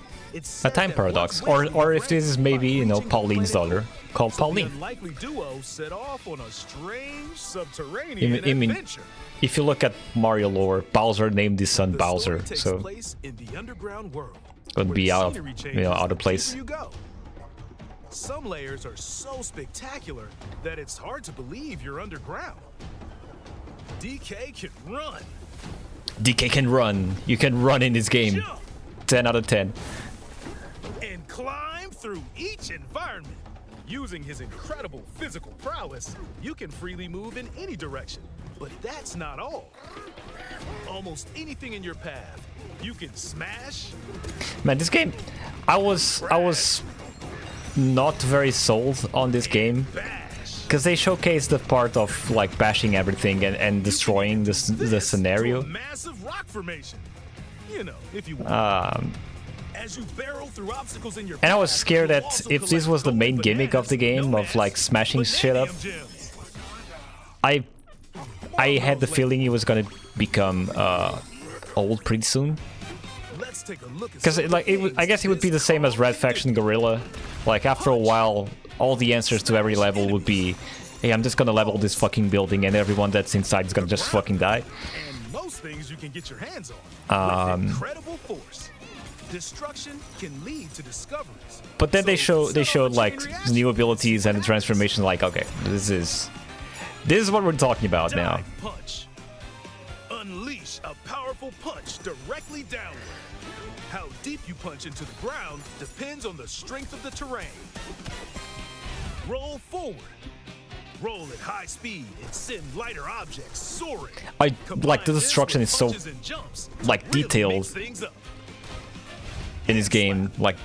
a time paradox, or if this is maybe Pauline's daughter called Pauline. Unlikely duo set off on a strange subterranean adventure. If you look at Mario lore, Bowser named his son Bowser, so in the underground world, would be out of place. Some layers are so spectacular that it's hard to believe you're underground. DK can run. DK can run. You can run in this game. Jump. 10 out of 10. And climb through each environment. Using his incredible physical prowess, you can freely move in any direction. But that's not all. Almost anything in your path, you can smash. Man, this game, I was not very sold on this game, because they showcased the part of like bashing everything and destroying the scenario. Massive rock formation. If you as you barrel through obstacles in your and I was path, scared you'll that also if this collect was the main gold gimmick of the bananas game, known of like as smashing shit up, Bananium Gems. I had the feeling it was gonna become old pretty soon. Let's take a look at Because some like I guess it would be the same as Red Faction Gorilla. Like after a while, all the answers to every level would be, hey, I'm just gonna level this fucking building, and everyone that's inside is gonna just fucking die. And most things you can get your hands on with incredible force. Destruction can lead to discoveries. But then they So showed like reaction, new abilities and the transformation. Like, okay, this is what we're talking about now. Dive punch. Unleash a powerful punch directly downward. How deep you punch into the ground depends on the strength of the terrain. Roll forward. Roll at high speed and send lighter objects soaring. Like Combine the this destruction with is so punches and jumps to like really detailed mix things up. in this game. Like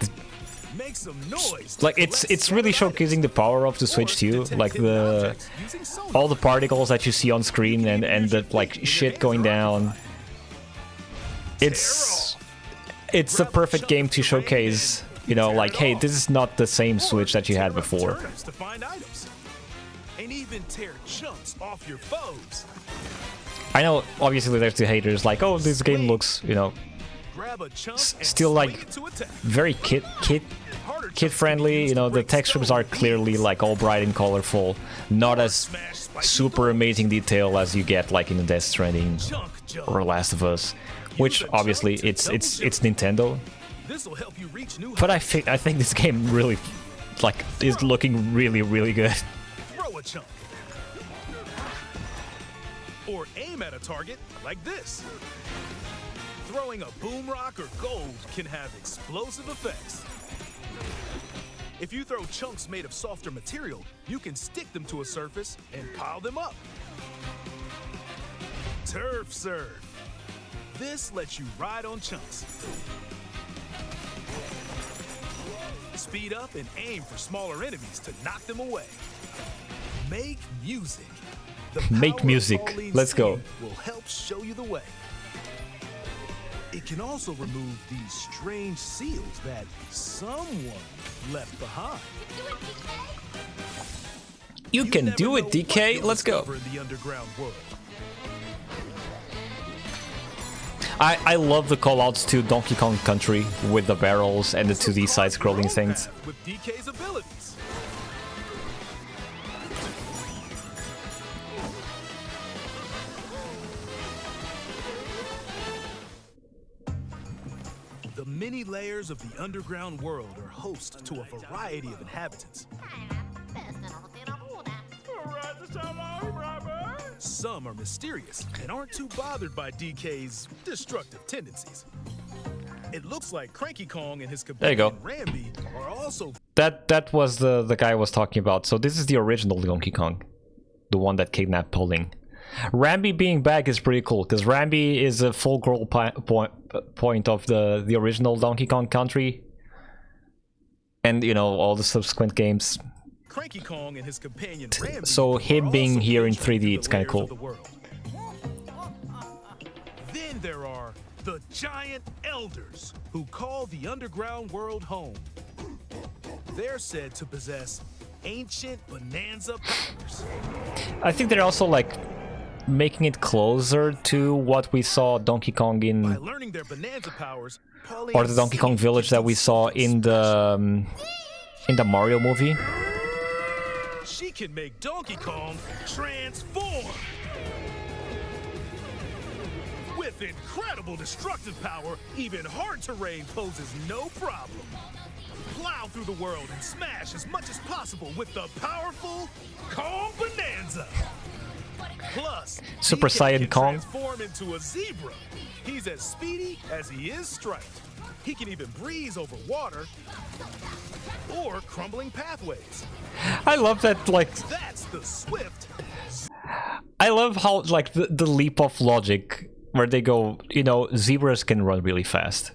Make some noise. Like it's really showcasing the power of the Switch too. Like all the particles that you see on screen and the like shit going down. It's the perfect game to showcase, you know, like, hey, this is not the same Switch that you had before. And even tear chunks off your foes. I know, obviously, there's the haters like, oh, this game looks, you know, still like very kid friendly. You know, the textures are clearly like all bright and colorful, not as super amazing detail as you get like in the Death Stranding or Last of Us, which obviously it's Nintendo. But I think this game really like is looking really good. Throw a chunk. Or aim at a target like this. Throwing a boom rock or gold can have explosive effects. If you throw chunks made of softer material, you can stick them to a surface and pile them up. Turf serve. This lets you ride on chunks. Speed up and aim for smaller enemies to knock them away. Make music. Make music. Let's go. Will help show you the way. It can also remove these strange seals that someone left behind. You can do it, DK. Let's go. In the underground world. I love the callouts to Donkey Kong Country with the barrels and the 2D side-scrolling things. With DK's abilities. The many layers of the underground world are host to a variety of inhabitants. Some are mysterious and aren't too bothered by DK's destructive tendencies. It looks like Cranky Kong and his companion Rambi are also... That was the guy I was talking about. So this is the original Donkey Kong. The one that kidnapped Pauline. Rambi being back is pretty cool, because Rambi is a full girl point of the original Donkey Kong Country. And, you know, all the subsequent games. Cranky Kong and his companion Rambi so him being here in 3D, it's kind of cool. Then there are the giant elders who call the underground world home. They're said to possess ancient Bananza powers. I think they're also like making it closer to what we saw Donkey Kong in, By learning their Bananza powers, or the Donkey Kong Village that we saw in the Mario movie. She can make Donkey Kong transform. With incredible destructive power, even hard terrain poses no problem. Plow through the world and smash as much as possible with the powerful Kong Bananza. Plus, Super Saiyan Kong transform into a zebra. He's as speedy as he is striped. He can even breeze over water or crumbling pathways. I love that, like... That's the swift. I love how, like, the leap of logic, where they go, you know, zebras can run really fast.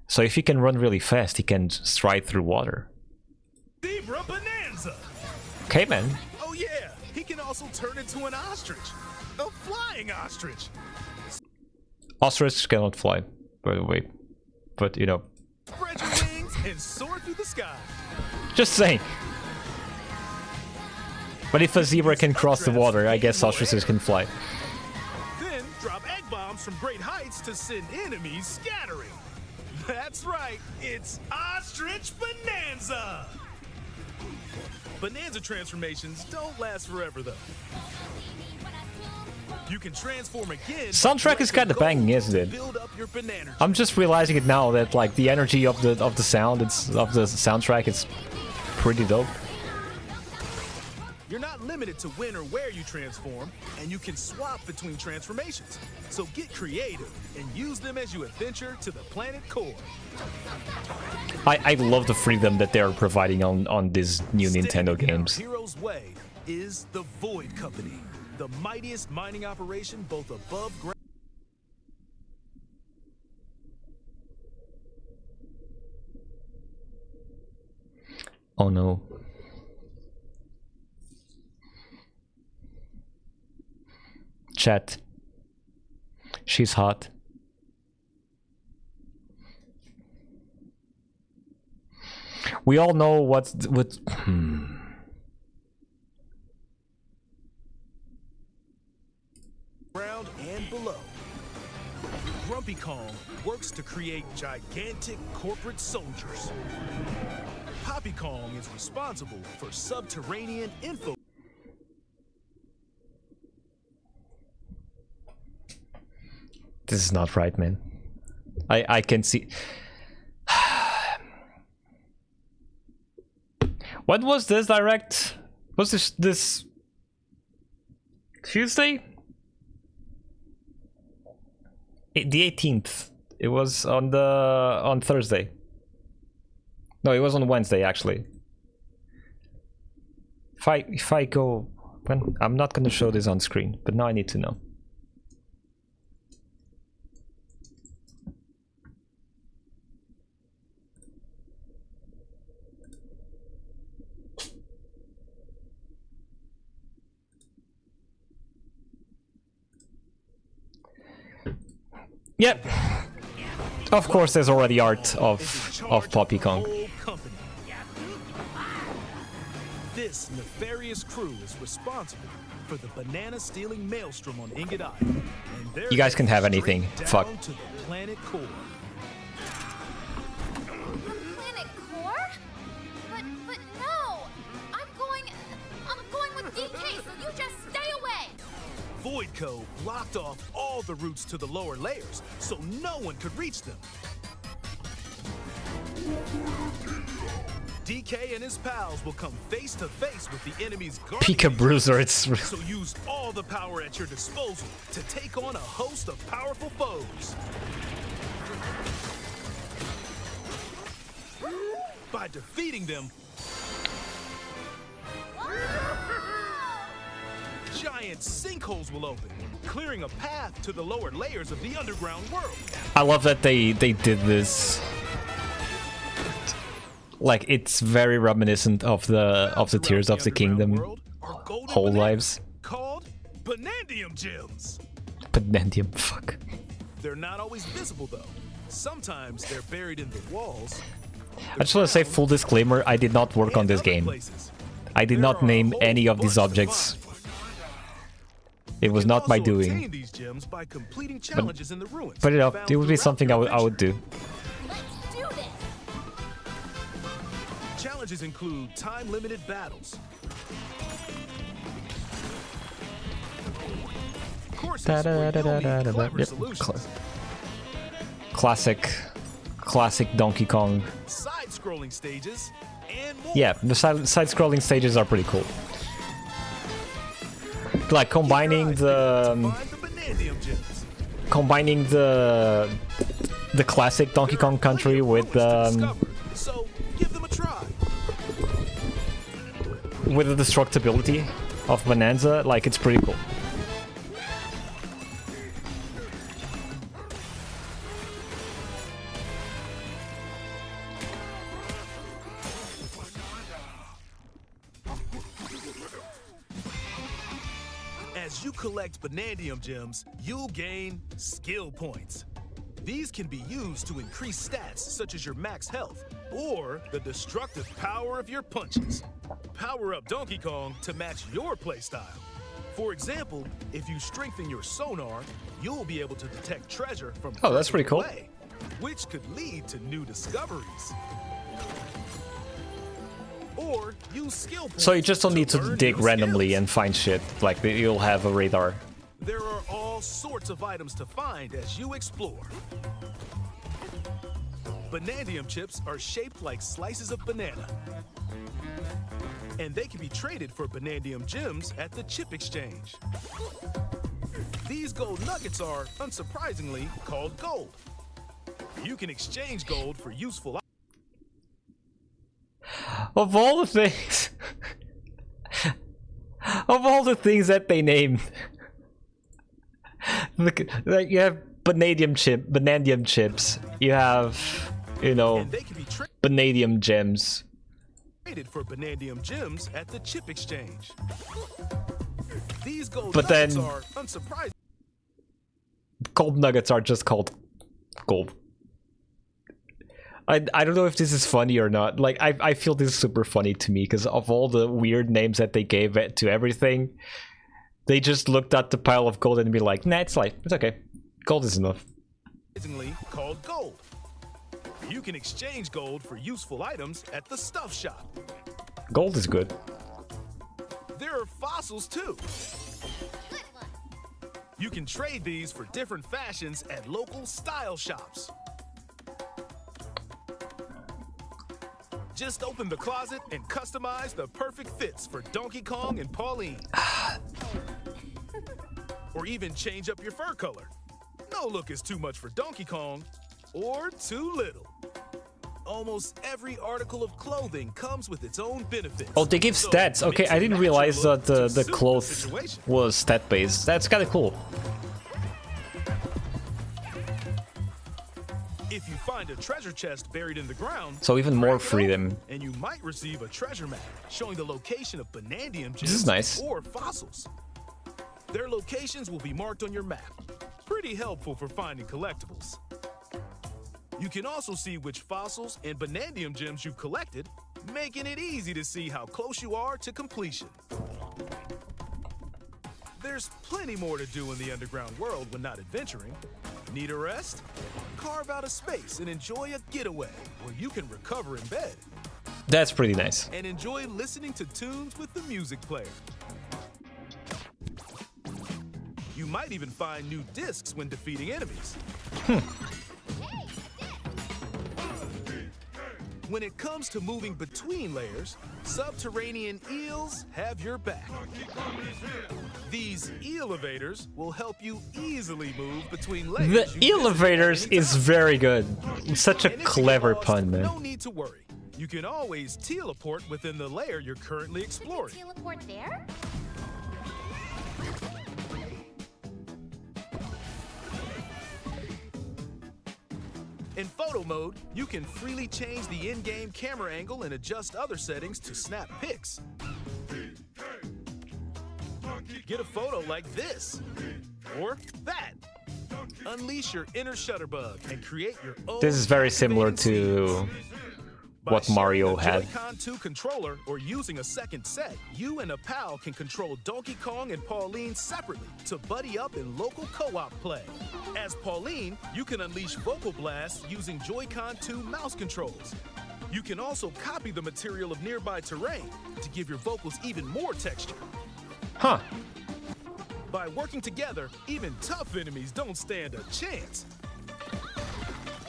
So if he can run really fast, he can stride through water. Zebra Bananza! Okay, man. Oh yeah, he can also turn into an ostrich. A flying ostrich. Ostriches cannot fly, by the way. But, you know... Spread your wings and soar through the sky. Just saying. But if a zebra can cross the water, I guess ostriches can fly. Then drop egg bombs from great heights to send enemies scattering. That's right, it's Ostrich Bananza! Bananza transformations don't last forever though. You can transform again. Soundtrack is kind of banging, isn't it? I'm just realizing it now that like the energy of the sound, of the soundtrack is pretty dope. You're not limited to when or where you transform, and you can swap between transformations. So get creative and use them as you adventure to the planet core. I love the freedom that they are providing on these new Nintendo games. Hero's Way is the Void Company, the mightiest mining operation both above ground. Oh no. Chat. She's hot. We all know what. Ground and below. Grumpy Kong works to create gigantic corporate soldiers. Poppy Kong is responsible for subterranean info. This is not right, man. I can see. When was this direct? Was this Tuesday? The 18th. It was on Thursday. No, it was on Wednesday actually. If I go, when I'm not gonna show this on screen, but now I need to know. Yep. Of course, there's already art of Poppy Kong. This nefarious crew is responsible for the banana stealing maelstrom on Ingot Island. You guys can have anything. Fuck. To the planet core. The planet core? But no! I'm going with DK, so you just stay away! Voidco blocked off all the routes to the lower layers, so no one could reach them. DK and his pals will come face to face with the enemy's Pika Bruiser, it's so use all the power at your disposal to take on a host of powerful foes. By defeating them, giant sinkholes will open, clearing a path to the lower layers of the underground world. I love that they did this. Like, it's very reminiscent of the Tears of the Kingdom whole lives. Called Banandium gems. Banandium, fuck. They're not always visible though. Sometimes they're buried in the walls. I just want to say, full disclaimer, I did not work on this game. I did not name any of these objects. It was not my doing. But it would be something I would do. Challenges include time-limited battles. Courses where you'll need clever solutions. Classic Donkey Kong. Side-scrolling stages and more. Yeah, the side-scrolling stages are pretty cool. Like combining the classic Donkey Kong Country with So give them a try. With the destructibility of Bananza, like, it's pretty cool. As you collect Banandium gems, you'll gain skill points. These can be used to increase stats such as your max health or the destructive power of your punches. Power up Donkey Kong to match your playstyle. For example, if you strengthen your sonar, you'll be able to detect treasure from Oh, that's pretty cool. away, which could lead to new discoveries. Or use skill points. So you just don't need to learn dig new randomly skills. and find shit. Like, you'll have a radar. There are all sorts of items to find as you explore. Banandium chips are shaped like slices of banana. And they can be traded for Banandium gems at the chip exchange. These gold nuggets are, unsurprisingly, called gold. You can exchange gold for useful items. Of all the things... of all the things that they named... Look, like, you have Banandium chips, you have, you know, Banandium gems, traded for Banandium gems at the chip exchange. These gold But nuggets then- are unsurprising. Gold nuggets are just called gold. I don't know if this is funny or not. Like, I feel this is super funny to me because of all the weird names that they gave it to everything. They just looked at the pile of gold and be like, nah, it's okay. Gold is enough. Called gold. You can exchange gold for useful items at the stuff shop. Gold is good. There are fossils too. Good one. You can trade these for different fashions at local style shops. Just open the closet and customize the perfect fits for Donkey Kong and Pauline. Or even change up your fur color. No look is too much for Donkey Kong, or too little. Almost every article of clothing comes with its own benefits. Oh, they give So stats. Okay, mix I and didn't match your realize look that to the suit the clothes situation. was stat-based. That's kind of cool. If you find a treasure chest buried in the ground, So even more break it freedom. open, and you might receive a treasure map showing the location of Banandium gems This is nice. or fossils. Their locations will be marked on your map. Pretty helpful for finding collectibles. You can also see which fossils and Banandium gems you've collected, making it easy to see how close you are to completion. There's plenty more to do in the underground world when not adventuring. Need a rest? Carve out a space and enjoy a getaway where you can recover in bed That's pretty nice. and enjoy listening to tunes with the music player. You might even find new discs when defeating enemies. When it comes to moving between layers, subterranean eels have your back. These elevators will help you easily move between layers. The you visit elevators anytime. is very good. It's such a And if you get clever lost, pun, man. No need to worry. You can always teleport within the layer you're currently exploring. Teleport there? In photo mode, you can freely change the in-game camera angle and adjust other settings to snap pics. Get a photo like this, or that. Unleash your inner shutterbug and create your own. This is very similar captivating to scenes. By what Mario sharing a had. Joy-Con 2 controller or using a second set, you and a pal can control Donkey Kong and Pauline separately to buddy up in local co-op play. As Pauline, you can unleash vocal blasts using Joy-Con 2 mouse controls. You can also copy the material of nearby terrain to give your vocals even more texture. Huh. By working together, even tough enemies don't stand a chance.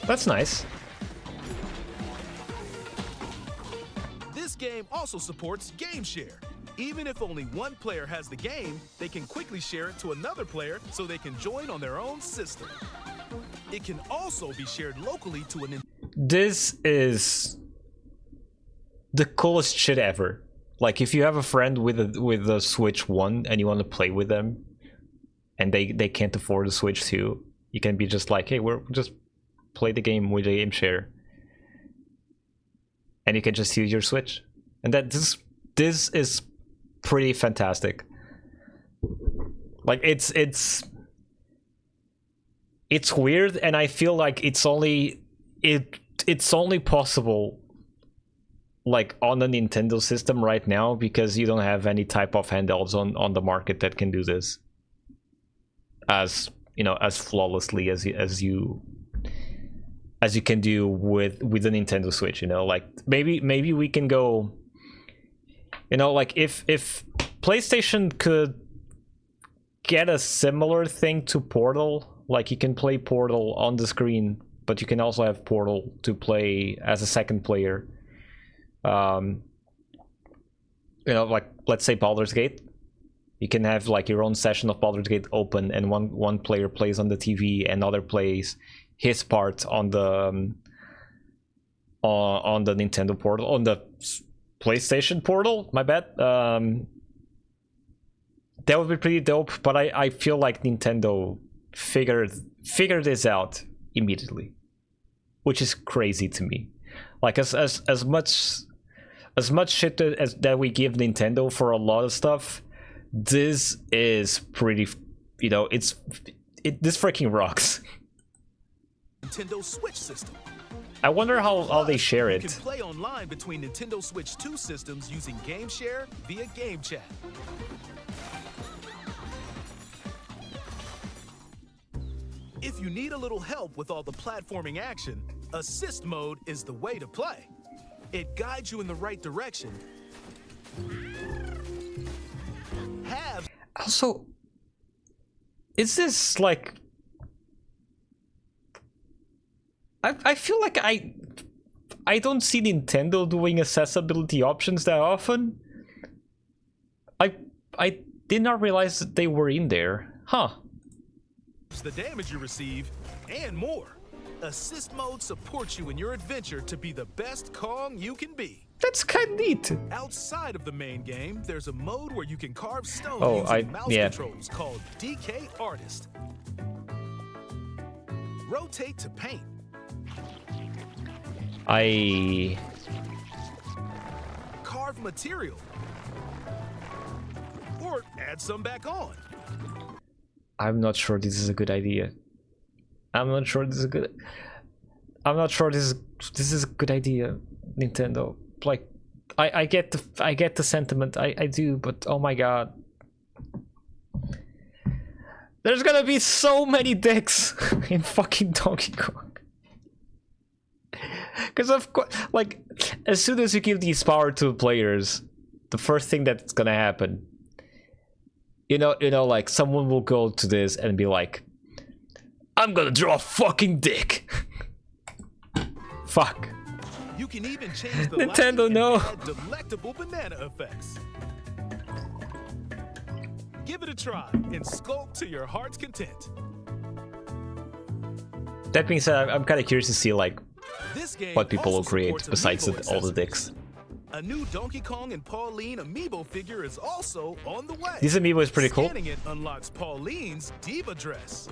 That's nice. This game also supports Game Share. Even if only one player has the game, they can quickly share it to another player so they can join on their own system. It can also be shared locally to an This is the coolest shit ever. Like, if you have a friend with a Switch 1 and you want to play with them, and they can't afford a Switch 2, you can be just like, hey, we're just play the game with the game share, and you can just use your Switch, and that this is pretty fantastic. Like, it's weird, and I feel like it's only possible like on the Nintendo system right now because you don't have any type of handhelds on the market that can do this as, you know, as flawlessly as you can do with the Nintendo Switch. You know, like maybe we can go, you know, like if PlayStation could get a similar thing to Portal, like you can play Portal on the screen, but you can also have Portal to play as a second player. You know, like let's say Baldur's Gate, you can have like your own session of Baldur's Gate open, and one player plays on the TV and other plays his part on the Nintendo Portal, on the PlayStation Portal. My bad. That would be pretty dope. But I feel like Nintendo figured this out immediately, which is crazy to me. Like as much as much shit as that we give Nintendo for a lot of stuff, this is pretty, you know, this freaking rocks. Nintendo Switch system. I wonder how they share You it. can play online between Nintendo Switch 2 systems using Game Share via Game Chat. If you need a little help with all the platforming action, Assist Mode is the way to play. It guides you in the right direction. Also, is this like... I feel like I don't see Nintendo doing accessibility options that often. I did not realize that they were in there. Huh. The damage you receive, and more. Assist Mode supports you in your adventure to be the best Kong you can be. That's kind of neat. Outside of the main game, there's a mode where you can carve stone Oh, using mouse controls called DK Artist. Rotate to paint. Carve material. Or add some back on. I'm not sure this is a good idea. I'm not sure this is a good idea, Nintendo. Like, I get the sentiment, I do, but oh my god. There's gonna be so many dicks in fucking Donkey Kong. Because of course, like, as soon as you give these power to players, the first thing that's gonna happen, you know, like, someone will go to this and be like, I'm gonna draw a fucking dick. Fuck. You can even change the Nintendo, no. add delectable banana effects. Give it a try and sculpt to your heart's content. That being said, I'm kind of curious to see, like, This game what people will also create supports besides amiibo all the accessories. dicks. A new Donkey Kong and Pauline amiibo figure is also on the way. This amiibo is pretty cool. Scanning it unlocks Pauline's diva dress.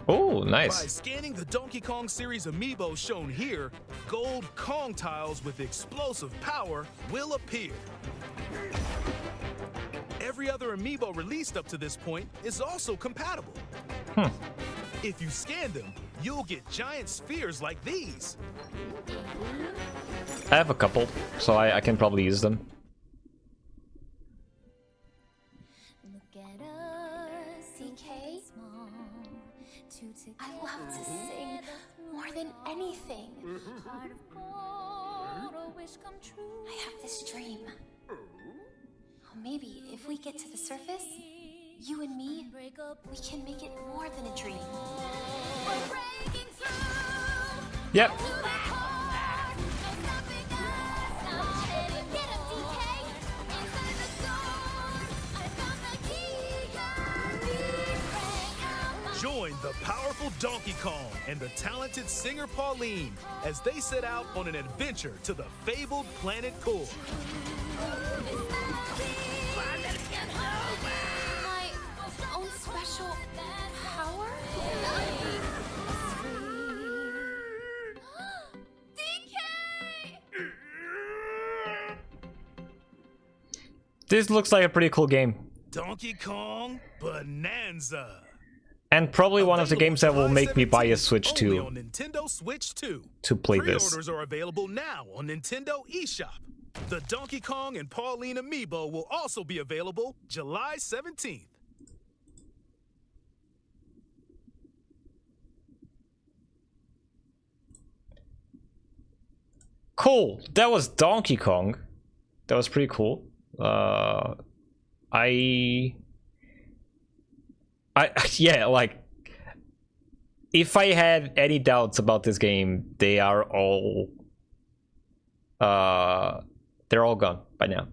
Oh, By nice. scanning the Donkey Kong series amiibo shown here, gold Kong tiles with explosive power will appear. Every other amiibo released up to this point is also compatible. If you scan them, you'll get giant spheres like these. I have a couple, so I can probably use them. Look at us, DK. I love to sing more than anything. I have this dream. Maybe if we get to the surface, you and me, we can make it more than a dream. Yep. Join the powerful Donkey Kong and the talented singer Pauline as they set out on an adventure to the fabled planet Core. My own special power? DK! This looks like a pretty cool game. Donkey Kong Bananza. And probably one of the games that will make me buy a Switch Only 2 on Nintendo Switch 2. to play this. Pre-orders are available now on Nintendo eShop. The Donkey Kong and Pauline amiibo will also be available July 17th. Cool. That was Donkey Kong. That was pretty cool. Yeah, like, if I had any doubts about this game, they are all they're all gone by now.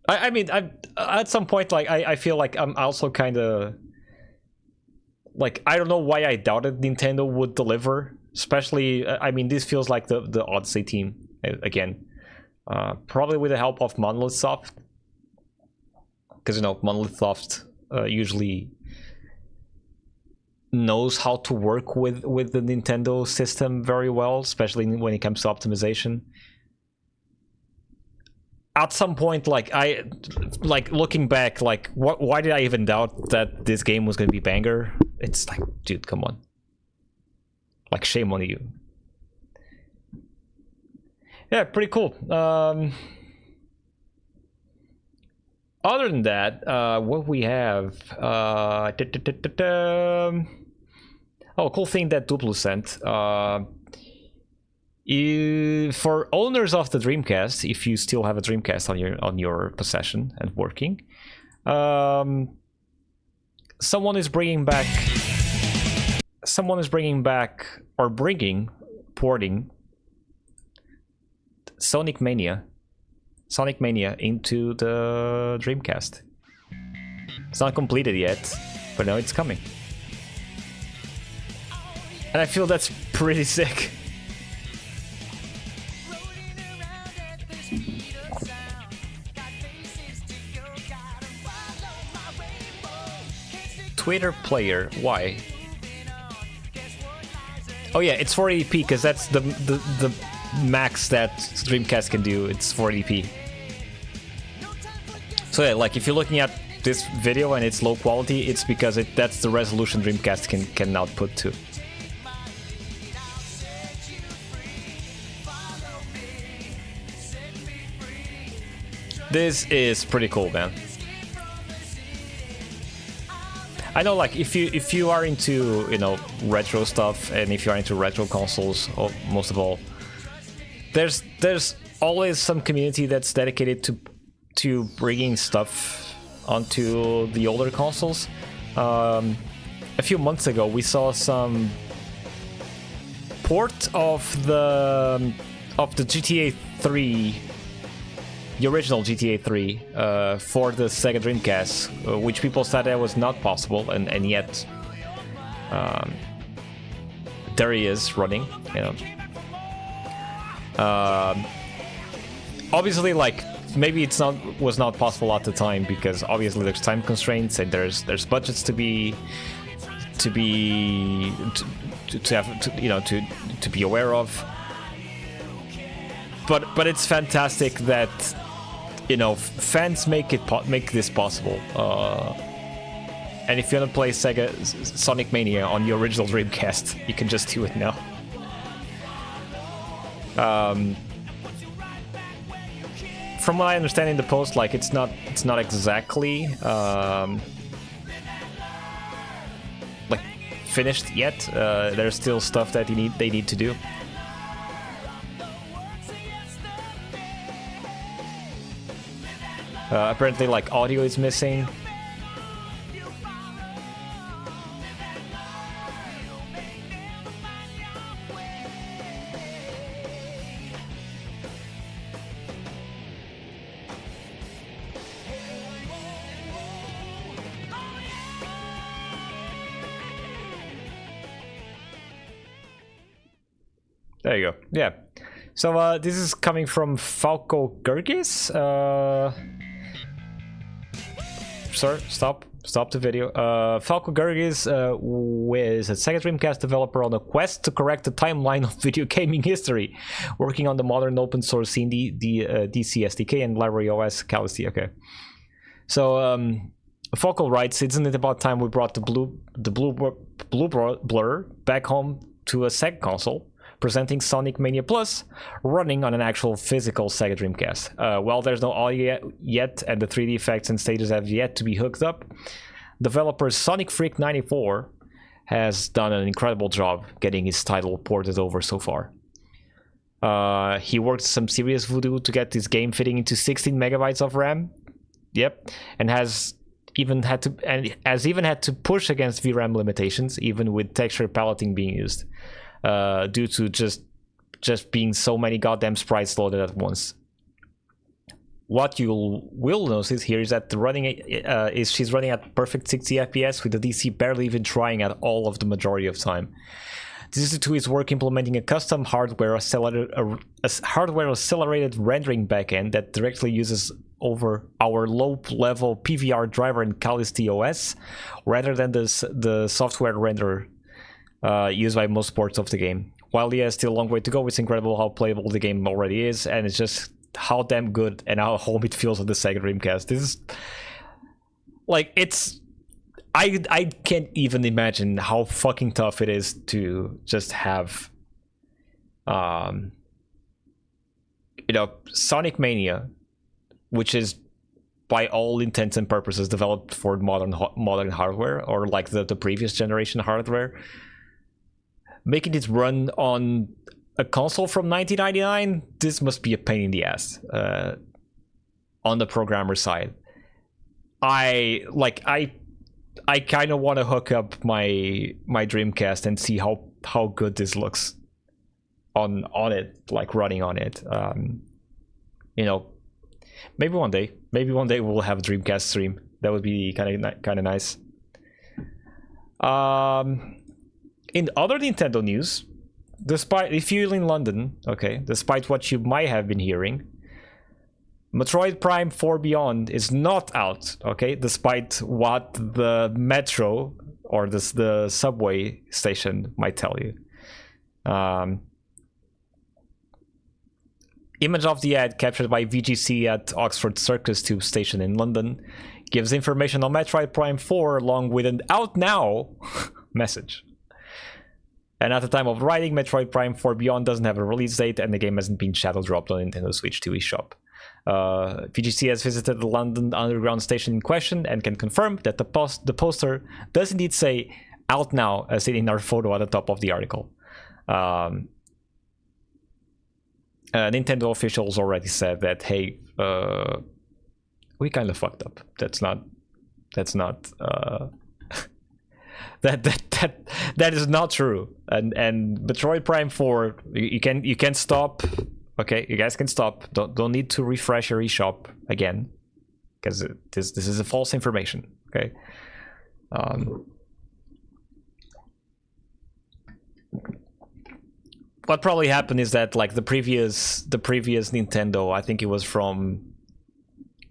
I mean, at some point, like, I feel like I'm also kind of like, I don't know why I doubted Nintendo would deliver. Especially, I mean, this feels like the Odyssey team again. Probably with the help of Monolith Soft, because, you know, Monolith Soft usually knows how to work with the Nintendo system very well, especially when it comes to optimization. at some point, like looking back, like why did I even doubt that this game was gonna be banger? It's like, dude, come on. Like, shame on you. Yeah, pretty cool. Other than that, what we have, oh, cool thing that Duplo sent. For owners of the Dreamcast, if you still have a Dreamcast on your possession and working, someone is bringing back porting Sonic Mania into the Dreamcast. It's not completed yet, but now it's coming. And I feel that's pretty sick. Twitter player, why? Oh yeah, it's 480p because that's the max that Dreamcast can do. It's 480p. So yeah, like if you're looking at this video and it's low quality, it's because that's the resolution Dreamcast can output to. This is pretty cool, man. I know, like if you are into, you know, retro stuff, and if you are into retro consoles, most of all, there's always some community that's dedicated to bringing stuff onto the older consoles. A few months ago, we saw some port of the GTA 3. The original GTA 3 for the Sega Dreamcast, which people said that was not possible, and yet there he is running, you know. Obviously, like maybe was not possible at the time because obviously there's time constraints and there's budgets to be aware of. But it's fantastic that, you know, fans make this possible. And if you want to play Sega Sonic Mania on your original Dreamcast, you can just do it now. From what I understand in the post, like it's not exactly like finished yet. There's still stuff that they need to do. Apparently, like, audio is missing. There you go. Yeah. So this is coming from Falco Gergis. Sir, stop the video. Falco Gergis is a Sega Dreamcast developer on a quest to correct the timeline of video gaming history, working on the modern open source scene, the DC SDK and Library OS Callisti. Okay. So Falco writes, "Isn't it about time we brought the blue blur back home to a Sega console? Presenting Sonic Mania Plus, running on an actual physical Sega Dreamcast. Well, there's no audio yet, and the 3D effects and stages have yet to be hooked up. Developer Sonic Freak 94 has done an incredible job getting his title ported over so far. He worked some serious voodoo to get this game fitting into 16 megabytes of RAM. Yep, and has even had to push against VRAM limitations, even with texture paletting being used." Due to just being so many goddamn sprites loaded at once. What you will notice here is that she's running at perfect 60 FPS with the DC barely even trying at all of the majority of time. This is due to his work implementing a custom hardware accelerated rendering backend that directly uses over our low-level PVR driver in Callisti OS, rather than the software renderer used by most ports of the game. While he has still a long way to go, it's incredible how playable the game already is, and it's just how damn good and how home it feels on the Sega Dreamcast. This is like, it's I can't even imagine how fucking tough it is to just have Sonic Mania, which is by all intents and purposes developed for modern hardware, or like the previous generation hardware, making it run on a console from 1999. This must be a pain in the ass on the programmer side. I kind of want to hook up my Dreamcast and see how good this looks on it, like running on it. Maybe one day we'll have a Dreamcast stream. That would be kind of nice. In other Nintendo news, if you're in London, okay, despite what you might have been hearing, Metroid Prime 4 Beyond is not out, okay, despite what the metro or the subway station might tell you. Image of the ad captured by VGC at Oxford Circus Tube Station in London gives information on Metroid Prime 4 along with an out now message. And at the time of writing, Metroid Prime 4 Beyond doesn't have a release date, and the game hasn't been shadow dropped on Nintendo Switch 2 eShop. VGC has visited the London Underground station in question and can confirm that the poster does indeed say out now, as seen in our photo at the top of the article. Nintendo officials already said that, hey, we kind of fucked up. That's not that is not true. And Metroid Prime 4, you can stop. Okay, you guys can stop. Don't need to refresh your eShop again, because this is a false information. Okay. What probably happened is that, like, the previous Nintendo, I think it was from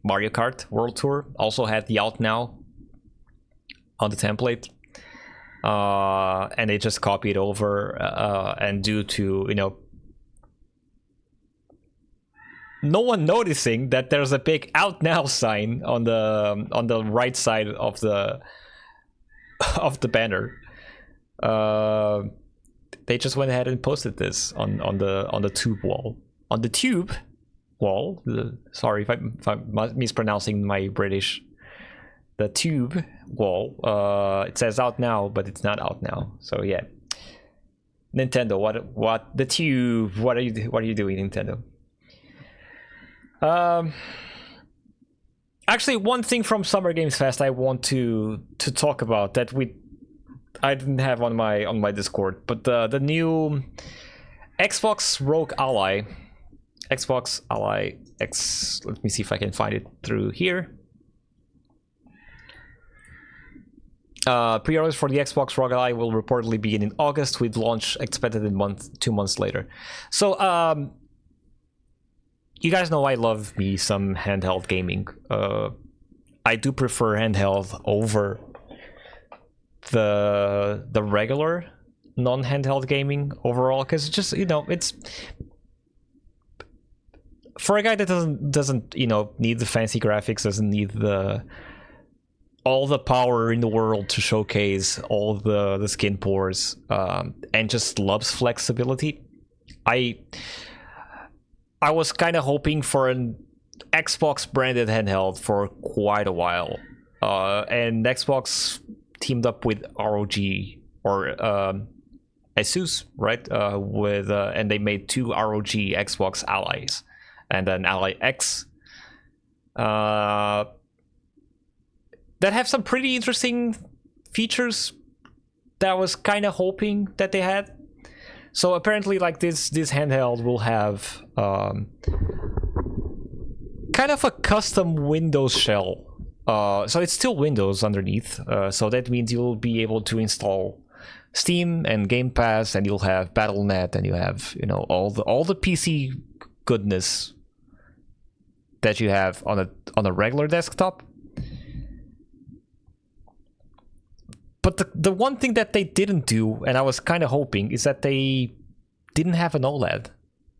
Mario Kart World Tour, also had the out now on the template, and they just copied over, and due to no one noticing that there's a big out now sign on the right side of the banner, they just went ahead and posted this on the tube wall. On the tube wall, sorry if I'm mispronouncing my British. The tube wall, it says out now, but it's not out now. So yeah, Nintendo, what the tube? What are you doing, Nintendo? Actually, one thing from Summer Games Fest I want to talk about that I didn't have on my Discord, but the new Xbox ROG Ally, Xbox Ally X. Let me see if I can find it through here. Pre-orders for the Xbox ROG Ally will reportedly begin in August, with launch expected in 2 months later. So, you guys know I love me some handheld gaming. I do prefer handheld over the regular non-handheld gaming overall, because just it's for a guy that doesn't need the fancy graphics, doesn't need all the power in the world to showcase all the skin pores, and just loves flexibility. I was kind of hoping for an Xbox branded handheld for quite a while, and Xbox teamed up with ROG or Asus, right? And they made 2 ROG Xbox Allies and an Ally X that have some pretty interesting features that I was kind of hoping that they had. So apparently, like, this handheld will have kind of a custom Windows shell. So it's still Windows underneath. So that means you'll be able to install Steam and Game Pass, and you'll have Battle.net, and you have all the PC goodness that you have on a regular desktop. But the one thing that they didn't do, and I was kind of hoping, is that they didn't have an OLED.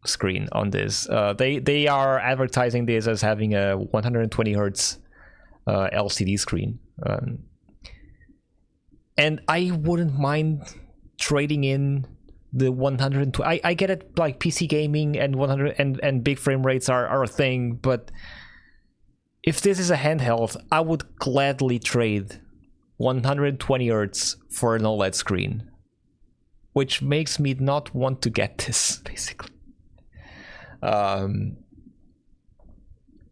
screen on this. They are advertising this as having a 120 hertz LCD screen, and I wouldn't mind trading in the 120. I get it, like PC gaming and 100 and big frame rates are a thing, but if this is a handheld, I would gladly trade 120 hertz for an OLED screen, which makes me not want to get this, basically.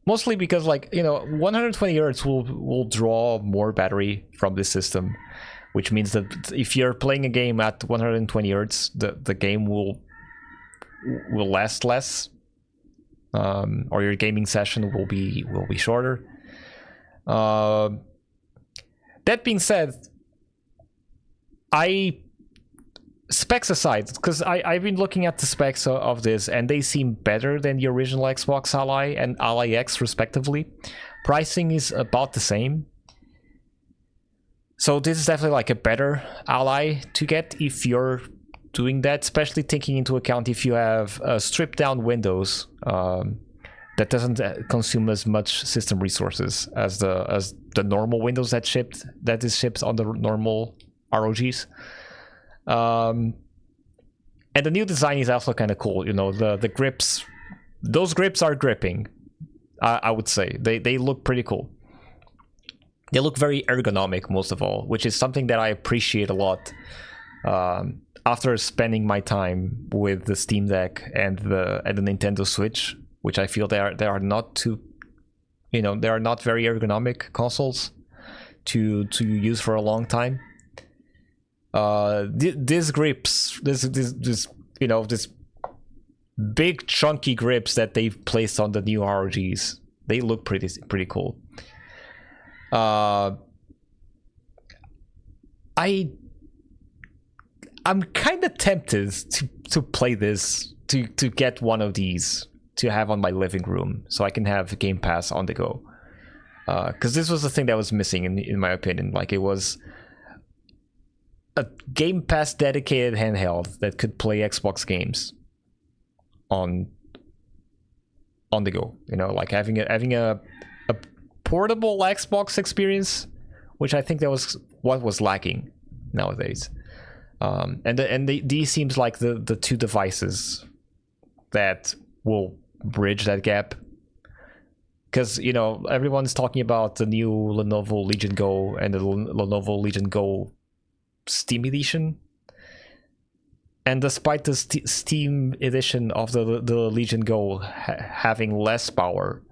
Mostly because, like, you know, 120 hertz will draw more battery from this system, which means that if you're playing a game at 120 hertz, the game will last less, or your gaming session will be shorter. That being said, specs aside, because I've been looking at the specs of this, and they seem better than the original Xbox Ally and Ally X respectively. Pricing is about the same. So this is definitely like a better Ally to get if you're doing that, especially taking into account if you have stripped down Windows that doesn't consume as much system resources as the normal Windows that is shipped on the normal ROGs. And the new design is also kind of cool. You know, the grips, those grips are gripping. I would say they look pretty cool. They look very ergonomic, most of all, which is something that I appreciate a lot. After spending my time with the Steam Deck and the Nintendo Switch, which I feel they are not too, you know, they are not very ergonomic consoles to use for a long time. These grips, this you know, this big chunky grips that they've placed on the new ROGs, they look pretty cool. I'm kind of tempted to play this, to get one of these to have on my living room so I can have Game Pass on the go, because this was the thing that was missing in my opinion. Like, it was a Game Pass dedicated handheld that could play Xbox games on the go, you know, like having a portable Xbox experience, which I think that was what was lacking nowadays. And these seems like the two devices that will bridge that gap, because, you know, everyone's talking about the new Lenovo Legion Go and the Lenovo Legion Go Steam Edition, and despite the Steam edition of the Legion Go having less power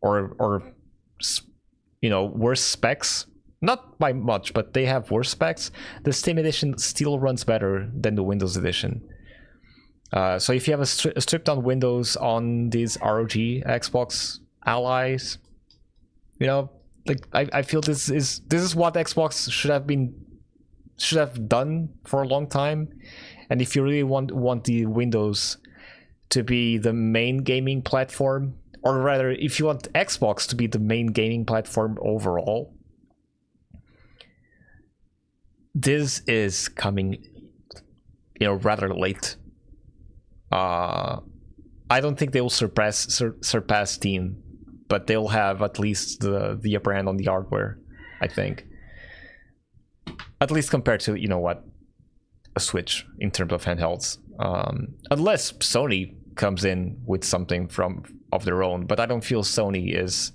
or you know, worse specs, not by much, but they have worse specs, the Steam edition still runs better than the Windows edition. So if you have a stripped down Windows on these ROG Xbox Allies, you know, like I feel this is what Xbox should have done for a long time. And if you really want the Windows to be the main gaming platform, or rather, if you want Xbox to be the main gaming platform overall, this is coming, you know, rather late. I don't think they will surpass Steam, but they'll have at least the upper hand on the hardware, I think. At least compared to, you know what, a Switch in terms of handhelds. Unless Sony comes in with something of their own, but I don't feel Sony is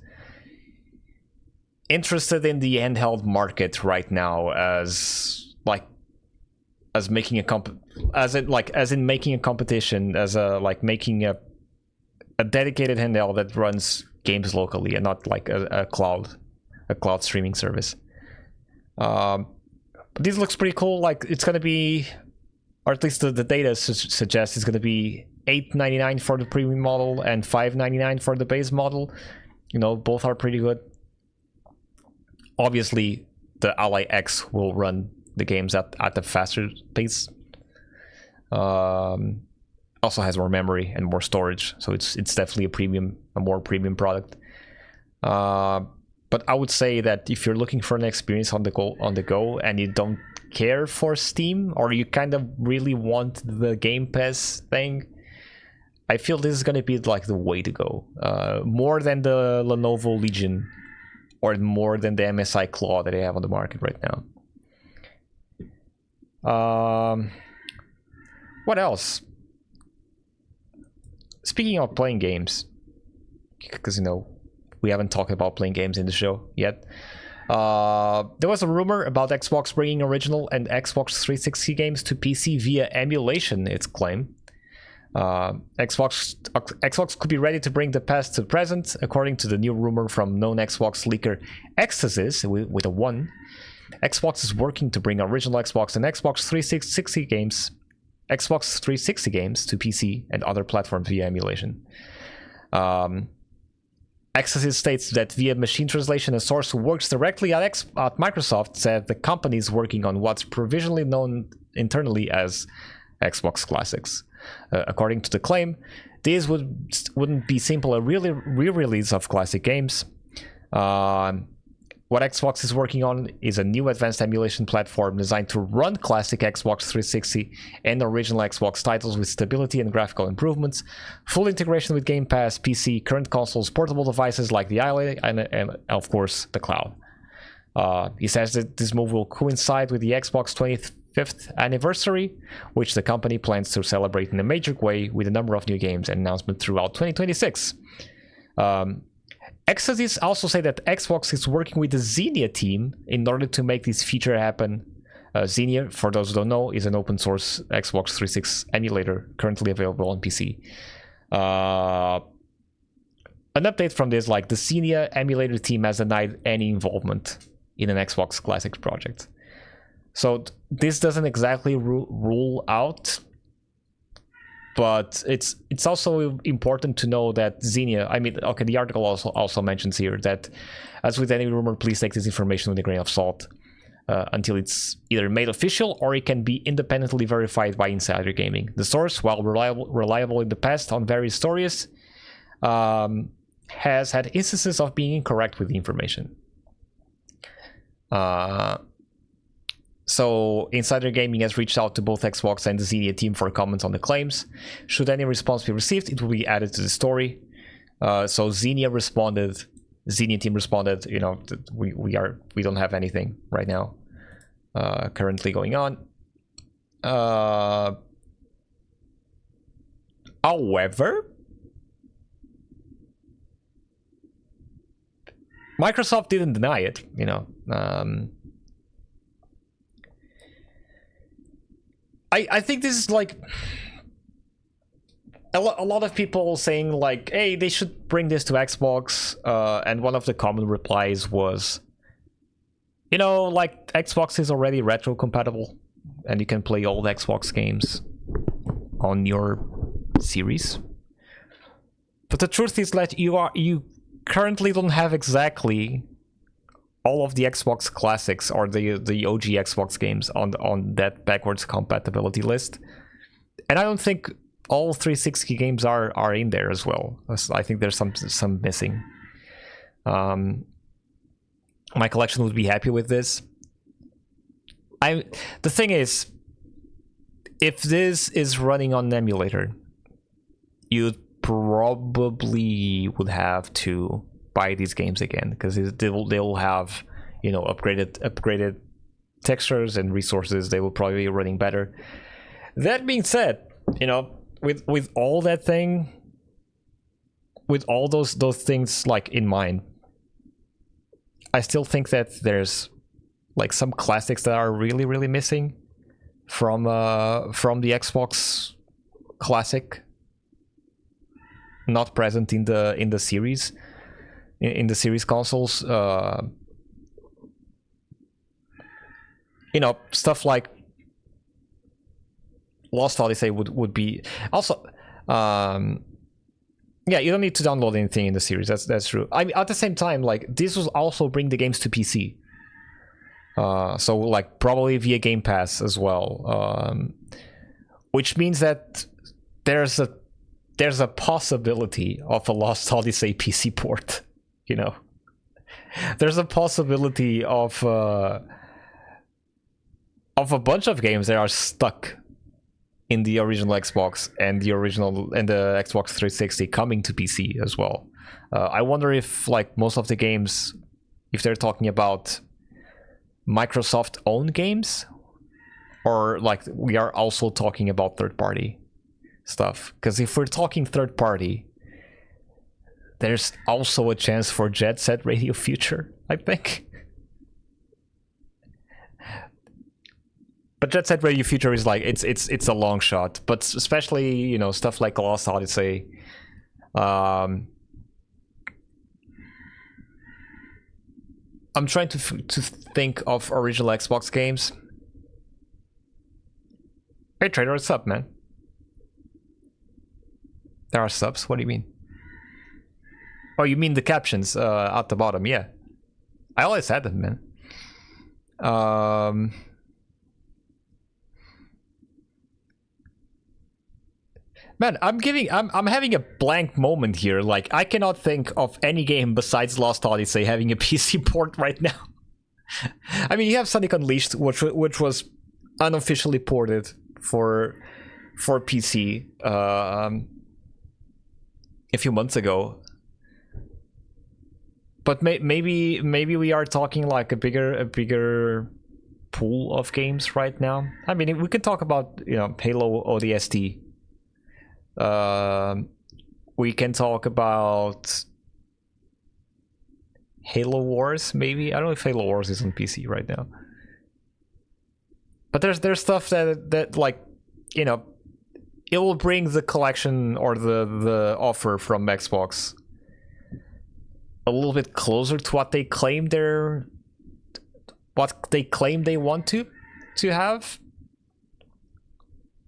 interested in the handheld market right now as making making a competition, making a dedicated handheld that runs games locally and not like a cloud streaming service. But this looks pretty cool. Like, it's gonna be, or at least the data suggests it's gonna be $899 for the premium model and $599 for the base model. You know, both are pretty good. Obviously, the Ally X will run the games at a faster pace. Also has more memory and more storage, so it's definitely a more premium product. But I would say that if you're looking for an experience on the go and you don't care for Steam, or you kind of really want the Game Pass thing, I feel this is gonna be like the way to go. More than the Lenovo Legion, or more than the MSI Claw that they have on the market right now. What else? Speaking of playing games, because we haven't talked about playing games in the show yet. There was a rumor about Xbox bringing original and Xbox 360 games to PC via emulation, it's claimed. Xbox could be ready to bring the past to present, according to the new rumor from known Xbox leaker Xtasis with a 1. Xbox is working to bring original Xbox and Xbox 360 games to PC and other platforms via emulation. Xtasis states that via machine translation, a source who works directly at Microsoft said the company is working on what's provisionally known internally as Xbox Classics. According to the claim, these wouldn't be simple a re-release of classic games. What Xbox is working on is a new advanced emulation platform designed to run classic Xbox 360 and original Xbox titles with stability and graphical improvements, full integration with Game Pass, PC, current consoles, portable devices like the Ally, and of course the cloud. He says that this move will coincide with the Xbox 25th anniversary, which the company plans to celebrate in a major way with a number of new games and announcements throughout 2026. Xtasis also say that Xbox is working with the Xenia team in order to make this feature happen. Xenia, for those who don't know, is an open source Xbox 360 emulator currently available on PC. An update from this, like the Xenia emulator team has denied any involvement in an Xbox Classics project. So this doesn't exactly rule out, but it's also important to know that Xenia, the article also mentions here that, as with any rumor, please take this information with a grain of salt until it's either made official or it can be independently verified by insider gaming. The source, while reliable in the past on various stories, has had instances of being incorrect with the information. So Insider Gaming has reached out to both Xbox and the Xenia team for comments on the claims. Should any response be received, it will be added to the story. So Xenia team responded, we don't have anything right now currently going on. However, Microsoft didn't deny it, I think this is like a lot of people saying like, hey, they should bring this to Xbox, and one of the common replies was, like Xbox is already retro compatible and you can play old Xbox games on your series. But the truth is that you currently don't have exactly all of the Xbox Classics or the OG Xbox games on that backwards compatibility list, and I don't think all 360 games are in there as well. I think there's some missing. My collection would be happy with this. The thing is, if this is running on an emulator, you probably would have to buy these games again, because they'll have upgraded textures and resources. They will probably be running better. That being said, with all that thing, with all those things like in mind, I still think that there's like some classics that are really missing from the Xbox Classic, not present in the series. In the series consoles, stuff like Lost Odyssey would be also. Yeah, you don't need to download anything in the series. That's true. At the same time, like this will also bring the games to PC. So like probably via Game Pass as well, which means that there's a possibility of a Lost Odyssey PC port. There's a possibility of a bunch of games that are stuck in the original Xbox and the Xbox 360 coming to PC as well. I wonder if like most of the games, if they're talking about Microsoft owned games, or like we are also talking about third party stuff. Because if we're talking third party, there's also a chance for Jet Set Radio Future, I think. But Jet Set Radio Future is like it's a long shot, but especially, you know, stuff like Lost Odyssey. I'm trying to think of original Xbox games. Hey Trader, what's up, man? There are subs. What do you mean? Oh, you mean the captions at the bottom? Yeah, I always had them, man. Man, I'm having a blank moment here. Like, I cannot think of any game besides Lost Odyssey having a PC port right now. I mean, you have Sonic Unleashed, which was unofficially ported for PC a few months ago. But maybe we are talking like a bigger pool of games right now. I mean, we can talk about, you know, Halo ODST. We can talk about Halo Wars, maybe. I don't know if Halo Wars is on PC right now. But there's stuff that like, you know, it will bring the collection or the offer from Xbox a little bit closer to what they claim they want to have.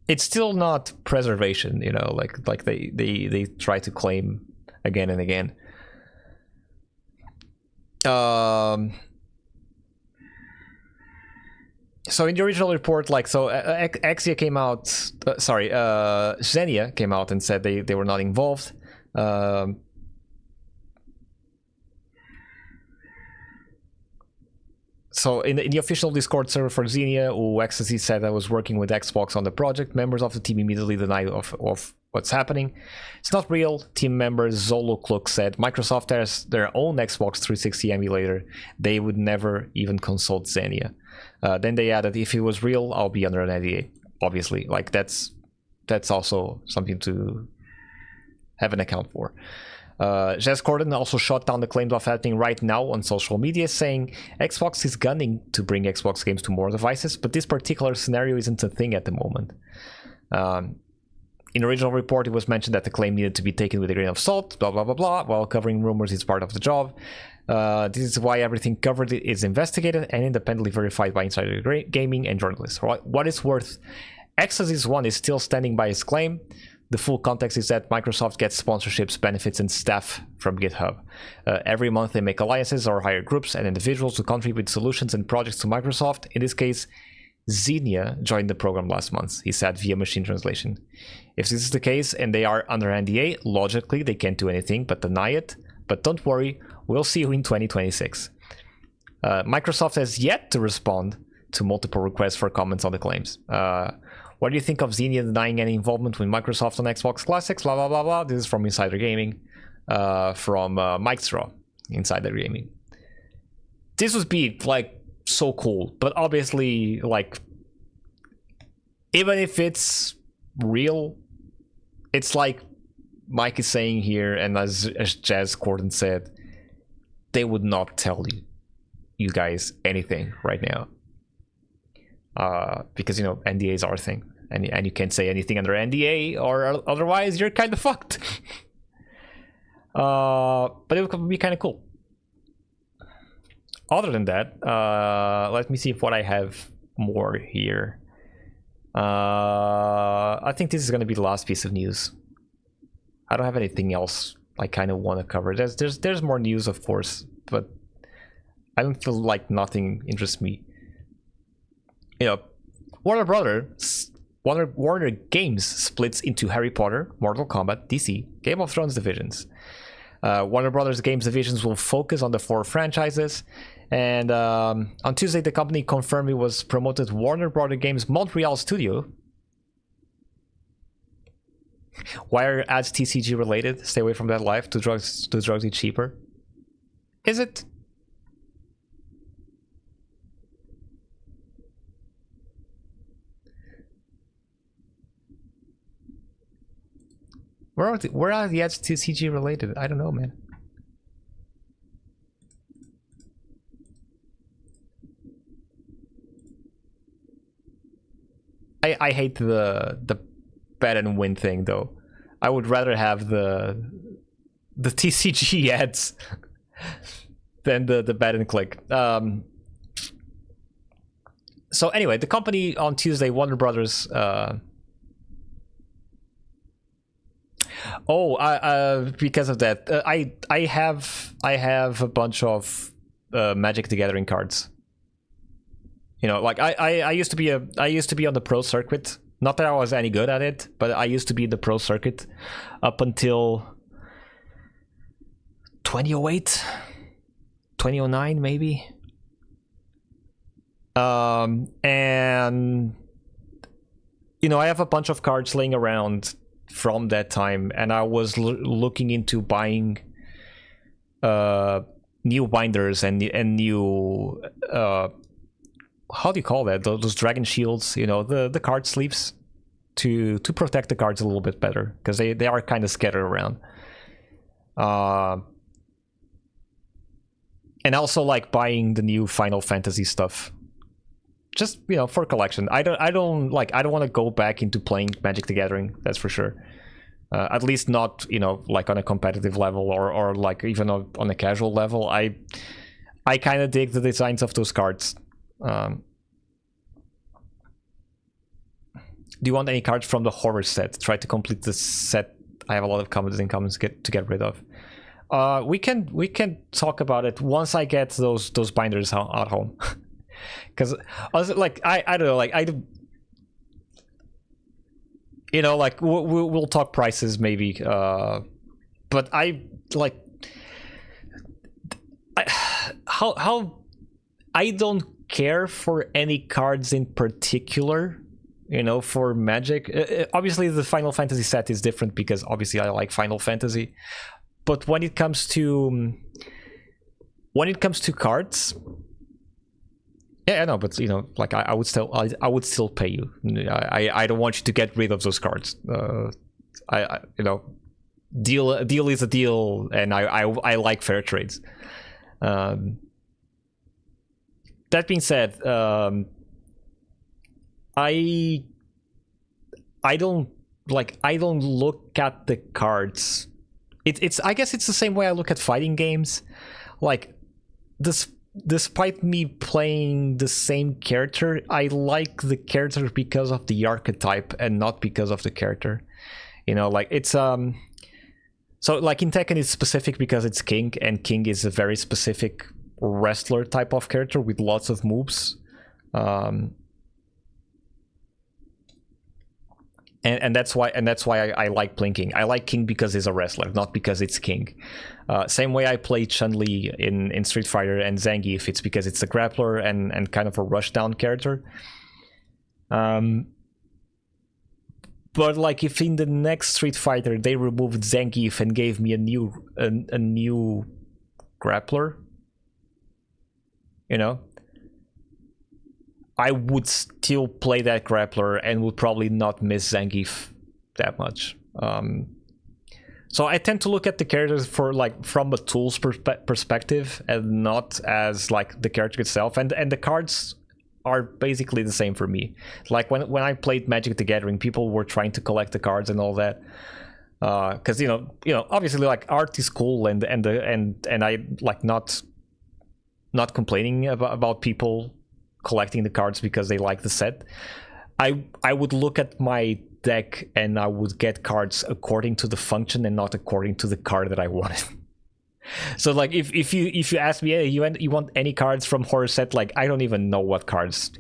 It's still not preservation, you know, like they try to claim again and again. So in the original report, like, so Xenia came out, Xenia came out and said they were not involved. So in the official Discord server for Xenia, Ecstasy said I was working with Xbox on the project. Members of the team immediately denied of what's happening. It's not real. Team member Zolo Kluk said Microsoft has their own Xbox 360 emulator. They would never even consult Xenia. Then they added, if it was real, I'll be under an NDA. Obviously, like that's also something to have an account for. Jez Corden also shot down the claims of happening right now on social media, saying Xbox is gunning to bring Xbox games to more devices, but this particular scenario isn't a thing at the moment. In the original report, it was mentioned that the claim needed to be taken with a grain of salt, blah, blah, blah, blah, while covering rumors is part of the job. This is why everything covered is investigated and independently verified by insider gaming and journalists. What is worth, Exodus 1 is still standing by his claim. The full context is that Microsoft gets sponsorships, benefits, and staff from GitHub. Every month they make alliances or hire groups and individuals to contribute solutions and projects to Microsoft. In this case, Xenia joined the program last month, he said via machine translation. If this is the case and they are under NDA, logically they can't do anything but deny it. But don't worry, we'll see you in 2026. Microsoft has yet to respond to multiple requests for comments on the claims. What do you think of Xenia denying any involvement with Microsoft on Xbox Classics? Blah, blah, blah, blah. This is from Insider Gaming, from Mike Straw, Insider Gaming. This would be, like, so cool. But obviously, like, even if it's real, it's like Mike is saying here, and as Jez Corden said, they would not tell you guys anything right now. Because, you know, NDAs are a thing, and you can't say anything under NDA, or otherwise you're kind of fucked. But it would be kind of cool. Other than that, let me see what I have more here. I think this is going to be the last piece of news. I don't have anything else I kind of want to cover. There's more news, of course, but I don't feel like nothing interests me. You know, Warner Games splits into Harry Potter, Mortal Kombat, DC, Game of Thrones divisions. Warner Brothers Games divisions will focus on the 4 franchises, and on Tuesday the company confirmed it was promoted Warner Brothers Games Montreal studio Why are ads TCG related? Stay away from that life. Do drugs eat cheaper? Is it? Where are the ads TCG related? I don't know, man. I hate the bet and win thing though. I would rather have the TCG ads than the bet and click. So anyway, the company on Tuesday, Warner Brothers. Because of that, I have a bunch of Magic the Gathering cards. You know, like I used to be on the pro circuit. Not that I was any good at it, but I used to be in the pro circuit up until 2008, 2009 maybe. And you know, I have a bunch of cards laying around from that time, and I was looking into buying new binders and new how do you call that? Those dragon shields, you know, the card sleeves to protect the cards a little bit better, because they are kind of scattered around. And also like buying the new Final Fantasy stuff, just, you know, for collection. I don't want to go back into playing Magic the Gathering, that's for sure. At least not, you know, like on a competitive level or like even on a casual level. I kind of dig the designs of those cards. Do you want any cards from the horror set? Try to complete the set. I have a lot of comments and comments to get rid of. We can talk about it once I get those binders at home. Because I was like, I don't know, like you know, like we'll talk prices maybe. But I like how I don't care for any cards in particular, you know, for Magic. Obviously the Final Fantasy set is different because obviously I like Final Fantasy, but when it comes to cards, yeah, I know, but you know, like I would still pay you. I don't want you to get rid of those cards. I you know, deal is a deal, and I like fair trades. That being said, I don't look at the cards. It's I guess it's the same way I look at fighting games. Like despite me playing the same character, I like the character because of the archetype and not because of the character. You know, like it's so like in Tekken it's specific because it's King, and King is a very specific wrestler type of character with lots of moves. And that's why I like playing King. I like King because he's a wrestler, not because it's King. Same way I play Chun-Li in Street Fighter and Zangief, it's because it's a grappler and kind of a rushdown character. But like if in the next Street Fighter they removed Zangief and gave me a new grappler, you know, I would still play that grappler and would probably not miss Zangief that much. So I tend to look at the characters for like from a tools perspective and not as like the character itself. And the cards are basically the same for me. Like when I played Magic the Gathering, people were trying to collect the cards and all that. Because you know, obviously like art is cool and I like not complaining about people collecting the cards because they like the set. I would look at my deck and I would get cards according to the function and not according to the card that I wanted. So like if you ask me, hey, you want any cards from horror set, like I don't even know what cards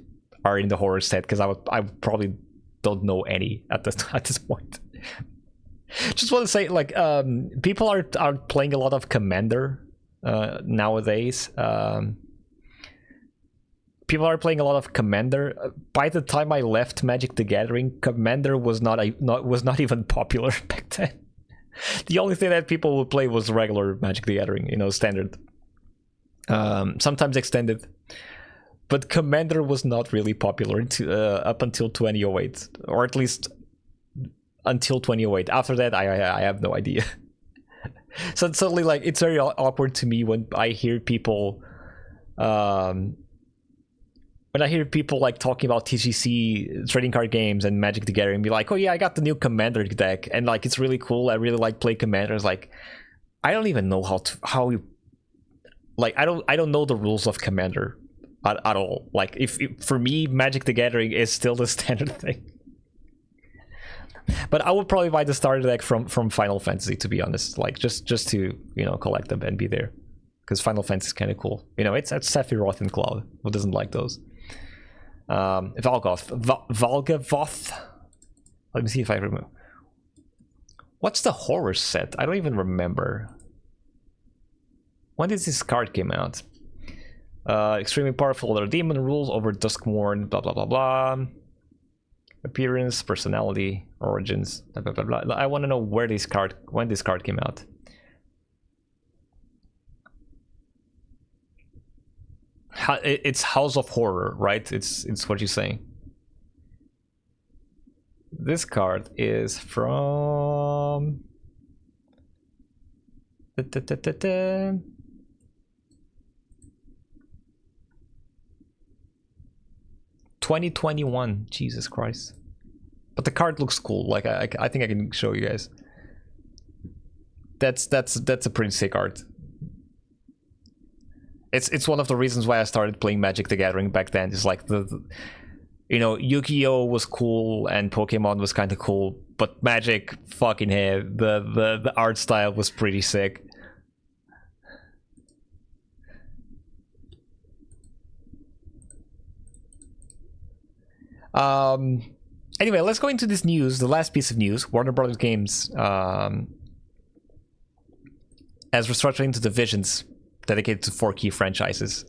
are in the horror set because I probably don't know any at this point. Just want to say, like, people are playing a lot of Commander nowadays. people are playing a lot of Commander. By the time I left Magic the Gathering, Commander was not even popular back then. The only thing that people would play was regular Magic the Gathering, standard. Sometimes extended. But Commander was not really popular up until 2008, or at least until 2008. After that, I have no idea. So it's suddenly, like, it's very awkward to me when I hear people, like talking about TCC trading card games and Magic the Gathering, and be like, "Oh yeah, I got the new Commander deck, and like it's really cool. I really like play Commander." It's like, I don't even know how you, like, I don't know the rules of Commander at all. Like, if for me, Magic the Gathering is still the standard thing. But I would probably buy the starter deck from Final Fantasy, to be honest. Like, just to collect them and be there, because Final Fantasy is kind of cool. It's Sephiroth and Cloud. Who doesn't like those? Valgavoth. Let me see if I remember. What's the horror set? I don't even remember. When did this card came out? Extremely powerful other demon rules over Duskmourn, blah blah blah blah. Appearance, personality, origins, blah blah blah blah. I want to know when this card came out. It's House of Horror, right? It's what you're saying. This card is from 2021. Jesus Christ. But the card looks cool. Like, I think I can show you guys. That's a pretty sick art. It's one of the reasons why I started playing Magic the Gathering back then. It's like Yu-Gi-Oh was cool and Pokemon was kind of cool, but Magic, fucking hell, the art style was pretty sick. Anyway, let's go into this news. The last piece of news: Warner Brothers Games has restructured into divisions dedicated to 4 key franchises.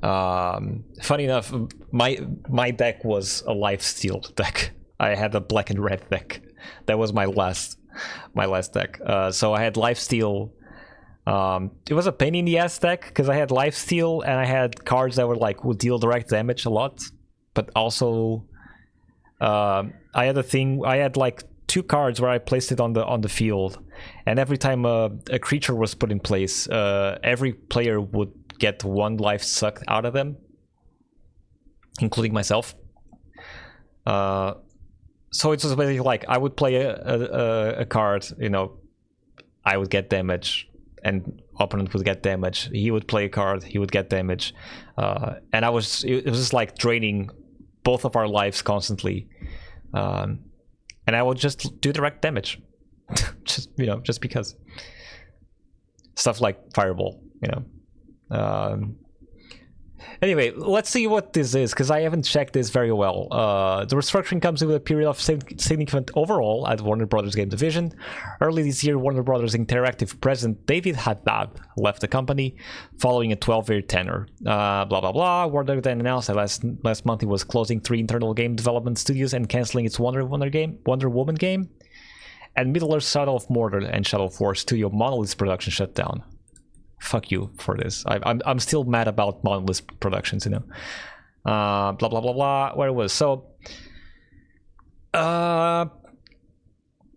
Funny enough, my deck was a Lifesteal deck. I had a black and red deck. That was my last deck. So I had Lifesteal. It was a pain in the ass deck because I had Lifesteal and I had cards that would deal direct damage a lot, but also I had like 2 cards where I placed it on the field, and every time a creature was put in place, every player would get 1 life sucked out of them, including myself. So it was basically like I would play a card, I would get damage, and opponent would get damage. He would play a card, he would get damage, and it was just like draining both of our lives constantly. And I would just do direct damage. just because. Stuff like Fireball, Anyway, let's see what this is, because I haven't checked this very well. The restructuring comes with a period of significant overhaul at Warner Brothers Game Division. Early this year, Warner Brothers Interactive president David Haddad left the company following a 12-year tenure. Blah blah blah. Warner then announced that last month he was closing 3 internal game development studios and canceling its Wonder Woman game, and Middle-earth Shadow of Mordor and Shadow Force studio Monolith's production shut down. Fuck you for this. I'm still mad about Monolith Productions, blah blah blah blah. Where it was. So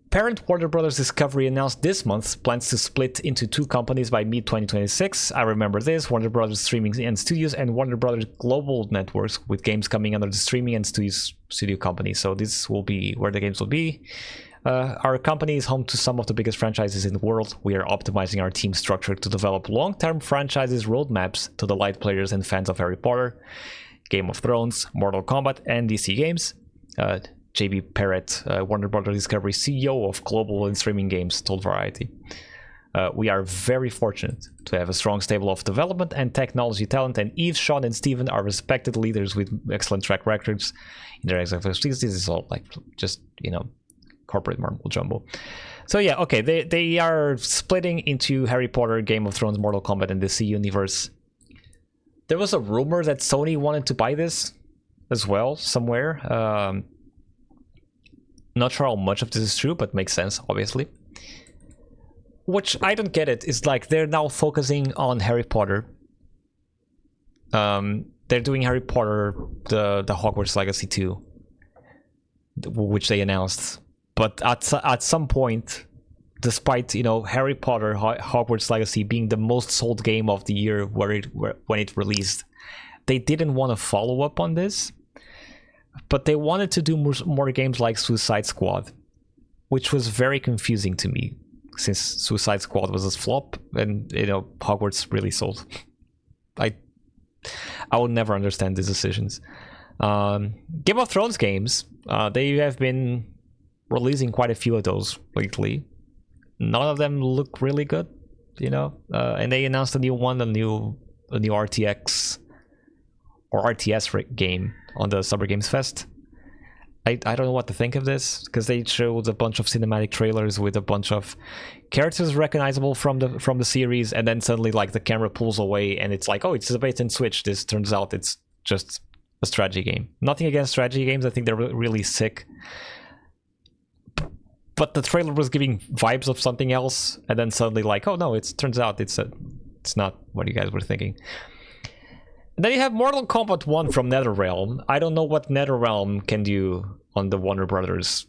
parent Warner Brothers Discovery announced this month plans to split into 2 companies by mid-2026. I remember this: Warner Brothers Streaming and Studios and Warner Brothers Global Networks, with games coming under the Streaming and Studio company. So this will be where the games will be. Our company is home to some of the biggest franchises in the world. We are optimizing our team structure to develop long-term franchises roadmaps to delight players and fans of Harry Potter, Game of Thrones, Mortal Kombat, and DC games. JB Parrott, Warner Brothers Discovery CEO of Global and Streaming Games, told Variety. We are very fortunate to have a strong stable of development and technology talent, and Yves, Sean, and Steven are respected leaders with excellent track records in their executive. This is all like just, corporate mumbo jumbo. So yeah, okay, they are splitting into Harry Potter, Game of Thrones, Mortal Kombat, and DC universe. there was a rumor that Sony wanted to buy this as well somewhere. Not sure how much of this is true, but makes sense, obviously. Which I don't get it. It's like they're now focusing on Harry Potter. They're doing Harry Potter, the Hogwarts Legacy 2, which they announced. But at some point, despite, you know, Harry Potter Hogwarts Legacy being the most sold game of the year when it released, they didn't want to follow up on this. But they wanted to do more games like Suicide Squad, which was very confusing to me, since Suicide Squad was a flop and, you know, Hogwarts really sold. I would never understand these decisions. Game of Thrones games, they have been releasing quite a few of those lately. None of them look really good, you know. And they announced a new one, a new RTX or RTS game on the Summer Games Fest. I don't know what to think of this, because they showed a bunch of cinematic trailers with a bunch of characters recognizable from the series, and then suddenly like the camera pulls away and it's like, oh, it's a bait and switch. This turns out it's just a strategy game. Nothing against strategy games, I think they're really sick. But the trailer was giving vibes of something else, and then suddenly like, oh no, it turns out it's not what you guys were thinking. And then you have Mortal Kombat 1 from NetherRealm. I don't know what NetherRealm can do on the Warner Brothers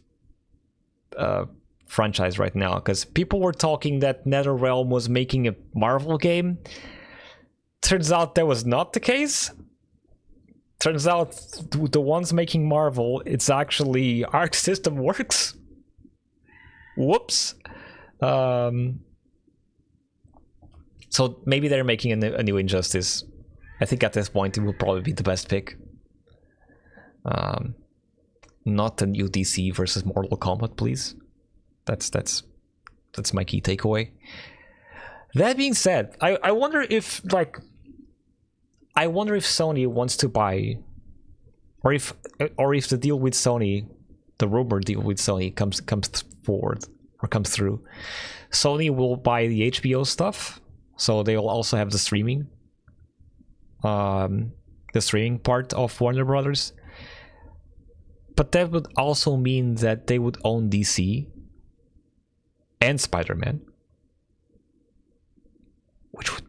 franchise right now, because people were talking that NetherRealm was making a Marvel game. Turns out that was not the case. Turns out the ones making Marvel, it's actually Arc System Works. Whoops. So maybe they're making a new Injustice. I think at this point it will probably be the best pick. Not a new DC versus Mortal Kombat, please. That's my key takeaway. That being said, I wonder if Sony wants to buy, or if the deal with Sony, the rumored deal with Sony comes forward or comes through. Sony will buy the HBO stuff, so they'll also have the streaming part of Warner Brothers. But that would also mean that they would own DC and Spider-Man, which would,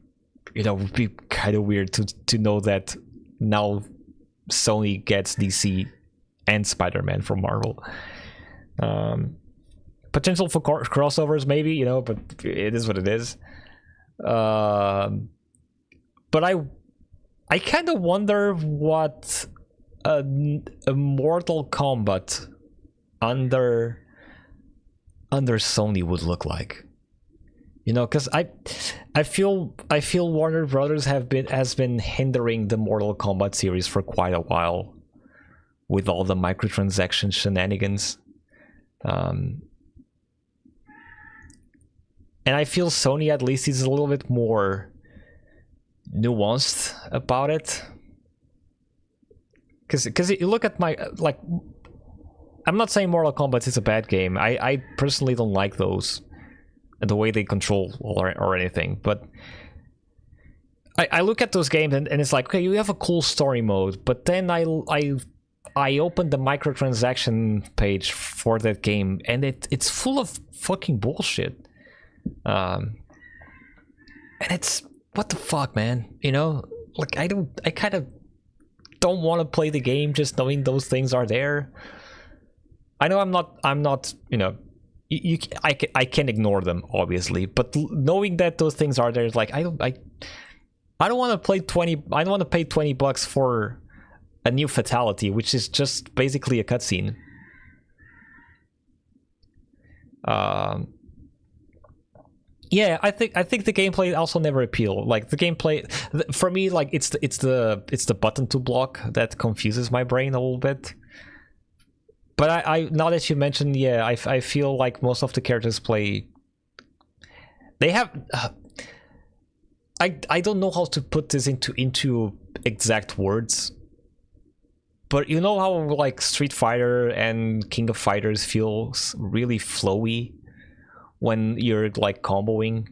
would be kind of weird to know that now Sony gets DC and Spider-Man from Marvel. Potential for crossovers, maybe, but it is what it is. But I kind of wonder what a Mortal Kombat under Sony would look like. Because I feel Warner Brothers has been hindering the Mortal Kombat series for quite a while with all the microtransaction shenanigans. And I feel Sony at least is a little bit more nuanced about it. Because you look at I'm not saying Mortal Kombat is a bad game. I personally don't like those and the way they control or anything. But I look at those games and it's like, okay, you have a cool story mode, but then I opened the microtransaction page for that game and it's full of fucking bullshit. And it's, what the fuck, man? I kind of don't want to play the game just knowing those things are there. I know I'm not I can ignore them, obviously, but knowing that those things are there is like, I don't want to pay $20 for a new fatality, which is just basically a cutscene. Yeah, I think the gameplay also never appealed. Like the gameplay for me, like it's the button to block that confuses my brain a little bit. But I now that you mentioned, yeah, I feel like most of the characters play. They have. I don't know how to put this into exact words. But you know how like Street Fighter and King of Fighters feels really flowy when you're like comboing,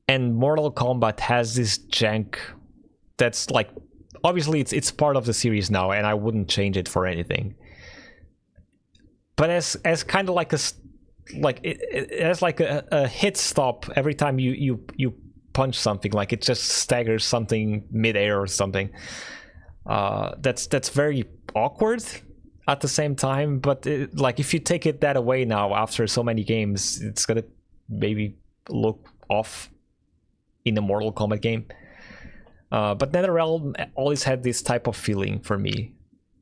and Mortal Kombat has this jank that's like, obviously it's part of the series now, and I wouldn't change it for anything. But as kind of like it has like a hit stop every time you punch something, like it just staggers something midair or something. That's very awkward at the same time, but like if you take it that away now after so many games, it's gonna maybe look off in a Mortal Kombat game. But NetherRealm always had this type of feeling for me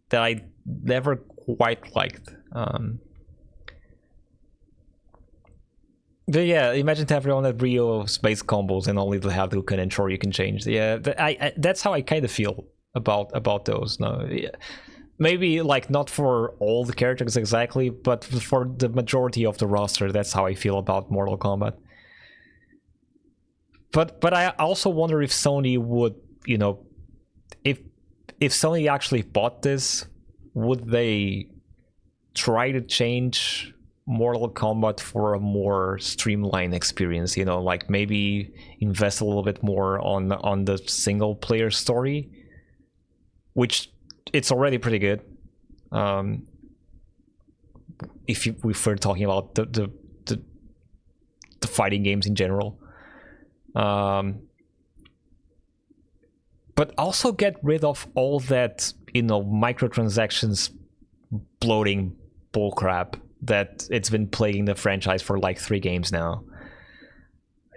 that I never quite liked. But yeah, imagine to have everyone at Rio space combos and only to have the Lucan and Chor you can change. Yeah, that's how I kind of feel about those. No, yeah. Maybe like not for all the characters exactly, but for the majority of the roster, that's how I feel about Mortal Kombat. But I also wonder if Sony would, you know, if Sony actually bought this, would they try to change Mortal Kombat for a more streamlined experience? You know, like maybe invest a little bit more on the single player story, which it's already pretty good. If we're talking about the fighting games in general. But also get rid of all that, you know, microtransactions bloating bullcrap that it's been plaguing the franchise for like 3 games now.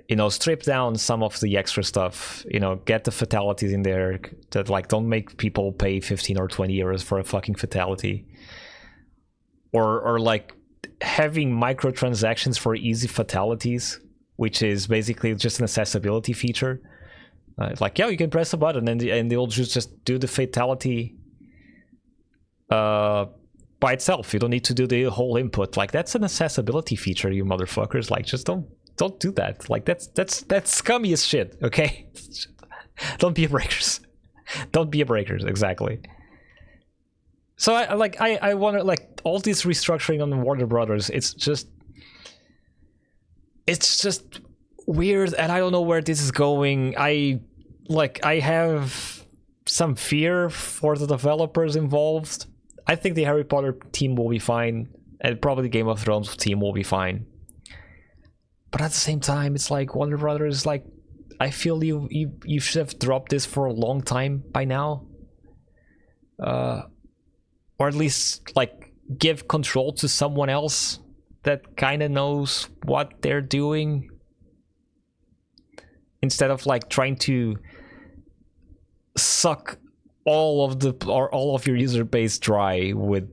You know, strip down some of the extra stuff, you know, get the fatalities in there that like don't make people pay 15 or 20 euros for a fucking fatality. Or like having microtransactions for easy fatalities, which is basically just an accessibility feature. It's like, yeah, you can press a button and they'll just do the fatality by itself. You don't need to do the whole input. Like, that's an accessibility feature, you motherfuckers. Like, just don't do that. Like, that's scummy as shit, okay? Don't be a breakers. Don't be a breakers, exactly. So I wonder, like, all this restructuring on Warner Brothers, it's just weird, and I don't know where this is going. I have some fear for the developers involved. I think the Harry Potter team will be fine, and probably the Game of Thrones team will be fine. But at the same time, it's like Warner Brothers, like, I feel you should have dropped this for a long time by now. Or at least, like, give control to someone else that kind of knows what they're doing, instead of like trying to suck all of your user base dry with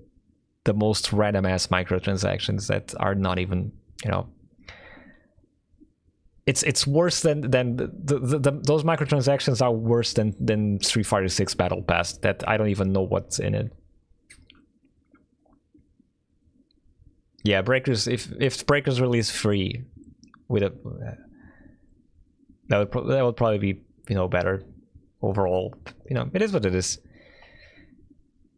the most random ass microtransactions that are not even, you know, it's worse than those microtransactions are worse than Street Fighter 6 Battle Pass, that I don't even know what's in it. Yeah, Breakers, if Breakers release free with a that would probably be, you know, better overall. You know, it is what it is.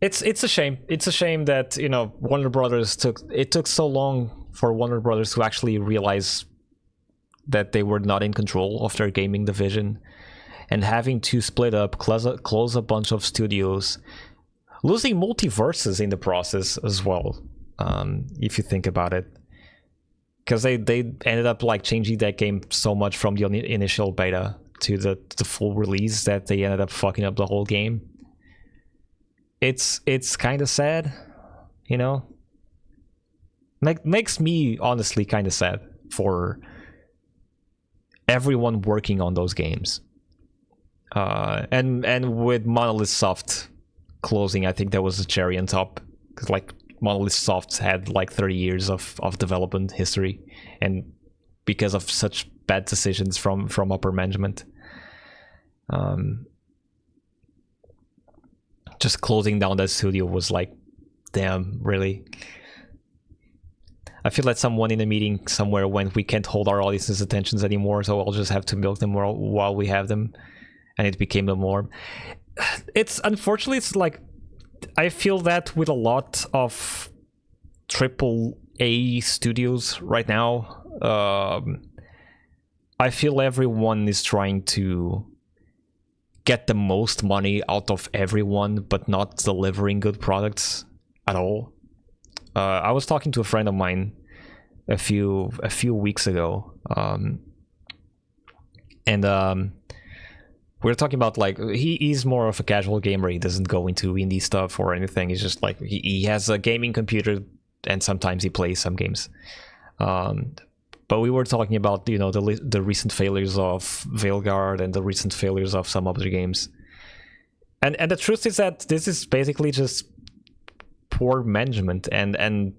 It's a shame. It's a shame that, you know, Warner Brothers took so long for Warner Brothers to actually realize that they were not in control of their gaming division, and having to split up, close a bunch of studios, losing multiverses in the process as well. If you think about it, because they ended up like changing that game so much from the initial beta to the full release that they ended up fucking up the whole game. It's kind of sad, you know. Like, makes me honestly kind of sad for everyone working on those games. And with Monolith Soft closing, I think that was a cherry on top, because like Monolith Soft had like 30 years of development history, and because of such bad decisions from upper management, just closing down that studio was like, damn, really? I feel like someone in a meeting somewhere went, we can't hold our audience's attentions anymore, so I'll just have to milk them while we have them, and it became the norm. It's unfortunately, it's like, I feel that with a lot of AAA studios right now. I feel everyone is trying to get the most money out of everyone, but not delivering good products at all. I was talking to a friend of mine a few weeks ago, and we were talking about like he's more of a casual gamer. He doesn't go into indie stuff or anything. He's just like he has a gaming computer, and sometimes he plays some games. But we were talking about, you know, the recent failures of Veilguard and the recent failures of some other games. And the truth is that this is basically just poor management and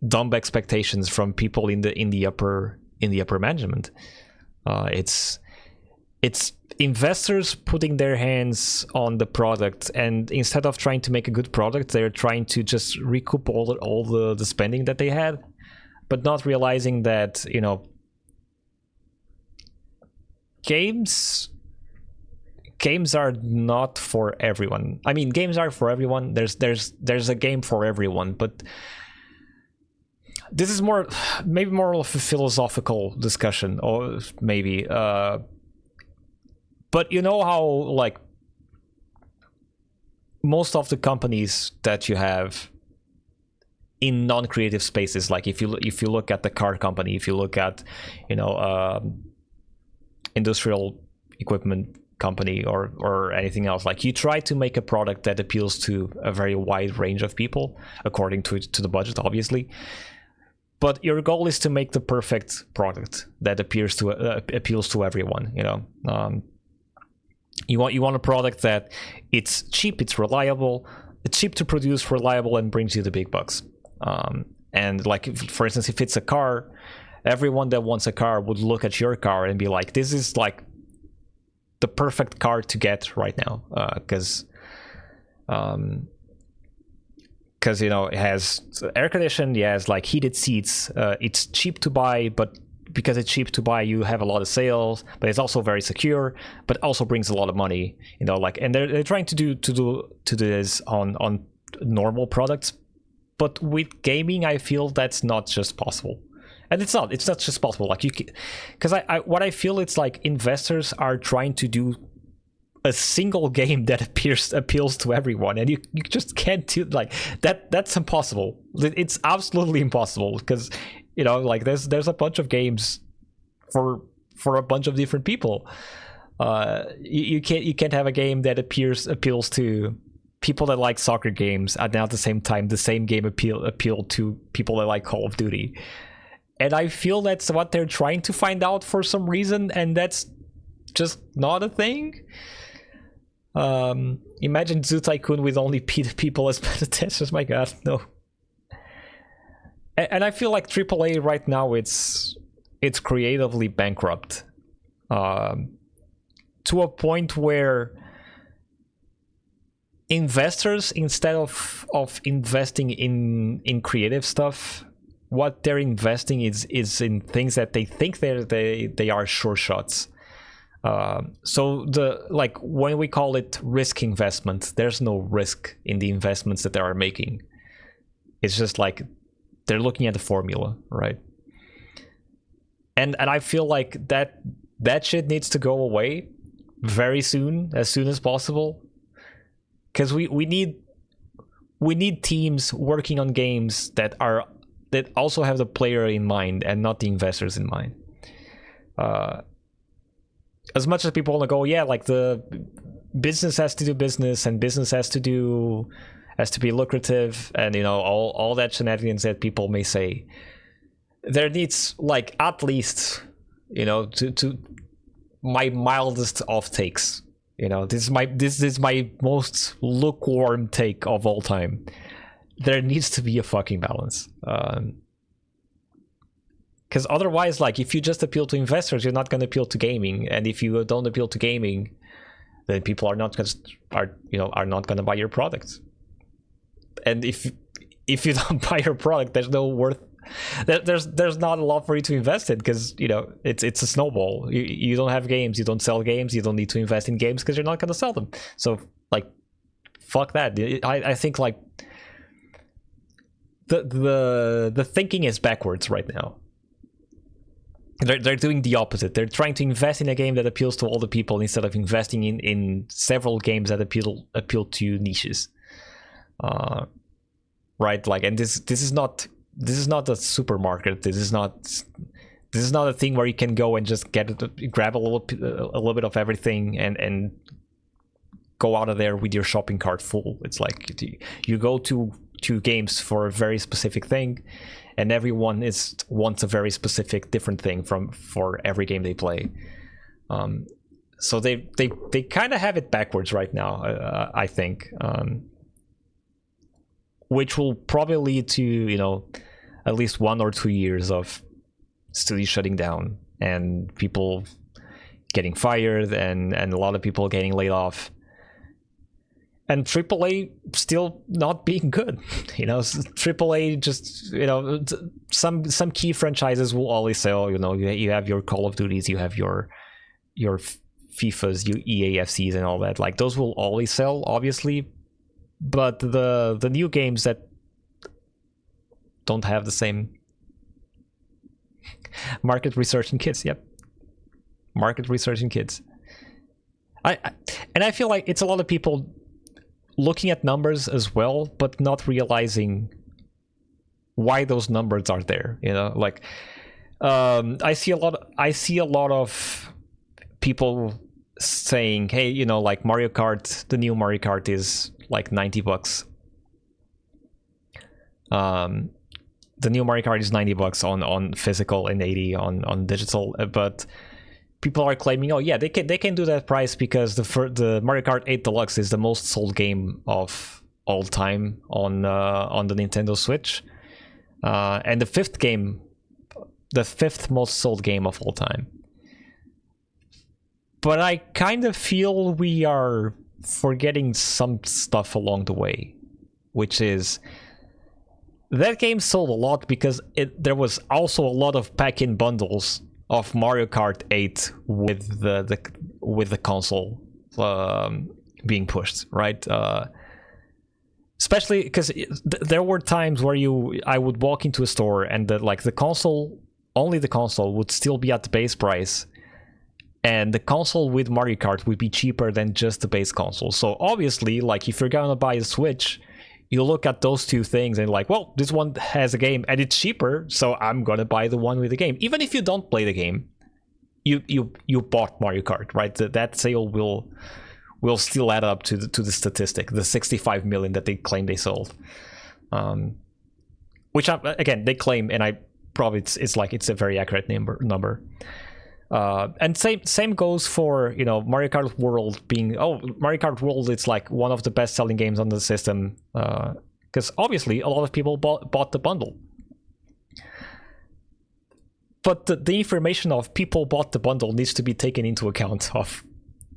dumb expectations from people in the upper management. It's investors putting their hands on the product, and instead of trying to make a good product, they're trying to just recoup all the spending that they had, but not realizing that, you know, games are not for everyone. I mean, games are for everyone. There's a game for everyone, but this is maybe more of a philosophical discussion, or maybe. But you know how, like, most of the companies that you have in non-creative spaces, like if you look at the car company, if you look at, you know, industrial equipment company or anything else, like you try to make a product that appeals to a very wide range of people according to the budget, obviously, but your goal is to make the perfect product that appeals to everyone, you know. You want a product that it's cheap, it's reliable, it's cheap to produce, reliable, and brings you the big bucks. And like, for instance, if it's a car, everyone that wants a car would look at your car and be like, this is like the perfect car to get right now, because you know, it has air conditioning, it has like heated seats, it's cheap to buy, but because it's cheap to buy, you have a lot of sales, but it's also very secure, but also brings a lot of money, you know, like, and they're trying to do this on normal products. But with gaming, I feel that's not just possible, and it's not just possible. Like, because what I feel, it's like investors are trying to do a single game that appeals to everyone, and you just can't do like that. That's impossible. It's absolutely impossible, because, you know, like there's a bunch of games for a bunch of different people. You can't have a game that appeals to people that like soccer games, and at the same time the same game appeal to people that like Call of Duty. And I feel that's what they're trying to find out for some reason, and that's just not a thing. Imagine Zoo Tycoon with only people as penitentials. My god, no. And I feel like AAA right now, it's creatively bankrupt, to a point where investors, instead of investing in creative stuff, what they're investing is in things that they think they are sure shots. So like when we call it risk investment, there's no risk in the investments that they are making. It's just like they're looking at the formula, right? And I feel like that shit needs to go away very soon, as soon as possible. Because we need teams working on games that also have the player in mind and not the investors in mind. As much as people want to go, yeah, like the business has to do business, and business has to be lucrative, and, you know, all that shenanigans that people may say, there needs, like, at least, you know, to my mildest of takes. You know, this is my most lukewarm take of all time. There needs to be a fucking balance. Because otherwise, like, if you just appeal to investors, you're not going to appeal to gaming. And if you don't appeal to gaming, then people are not going to buy your product. And if you don't buy your product, there's no worth. There's not a lot for you to invest in, because, you know, it's a snowball. You don't have games, you don't sell games, you don't need to invest in games because you're not going to sell them. So, like, fuck that. I think, like, the thinking is backwards right now. they're doing the opposite. They're trying to invest in a game that appeals to all the people instead of investing in several games that appeal to niches. Right, like, and this is not a supermarket. This is not a thing where you can go and just grab a little bit of everything and go out of there with your shopping cart full. It's like you go to games for a very specific thing, and everyone wants a very specific different thing for every game they play. So they kind of have it backwards right now, I think, which will probably lead to, you know, at least 1 or 2 years of studios shutting down and people getting fired and a lot of people getting laid off. And AAA still not being good, you know. AAA just, you know, some key franchises will always sell. You know, you have your Call of Duties, you have your FIFAs, your EAFCs, and all that. Like, those will always sell, obviously. But the new games that don't have the same market research in kids, yep, market research in kids. I feel like it's a lot of people looking at numbers as well, but not realizing why those numbers are there. You know, like I see a lot of people saying, hey, you know, like Mario Kart, the new Mario Kart is like $90. The new Mario Kart is $90 on physical and 80 on digital, but people are claiming, oh yeah, they can do that price because the Mario Kart 8 Deluxe is the most sold game of all time on the Nintendo Switch, and the fifth most sold game of all time. But I kind of feel we are forgetting some stuff along the way, which is that game sold a lot because there was also a lot of pack-in bundles of Mario Kart 8 with the console being pushed, right? Especially because there were times where I would walk into a store and the console would still be at the base price, and the console with Mario Kart would be cheaper than just the base console. So obviously, like, if you're gonna buy a Switch, you look at those two things and like, well, this one has a game and it's cheaper, so I'm gonna buy the one with the game. Even if you don't play the game, you bought Mario Kart, right? That sale will still add up to the statistic, the 65 million that they claim they sold. Which again, they claim, and I probably it's a very accurate number. And same goes for, you know, Mario Kart World being, Mario Kart World, it's like one of the best selling games on the system, because obviously a lot of people bought the bundle. But the information of people bought the bundle needs to be taken into account of,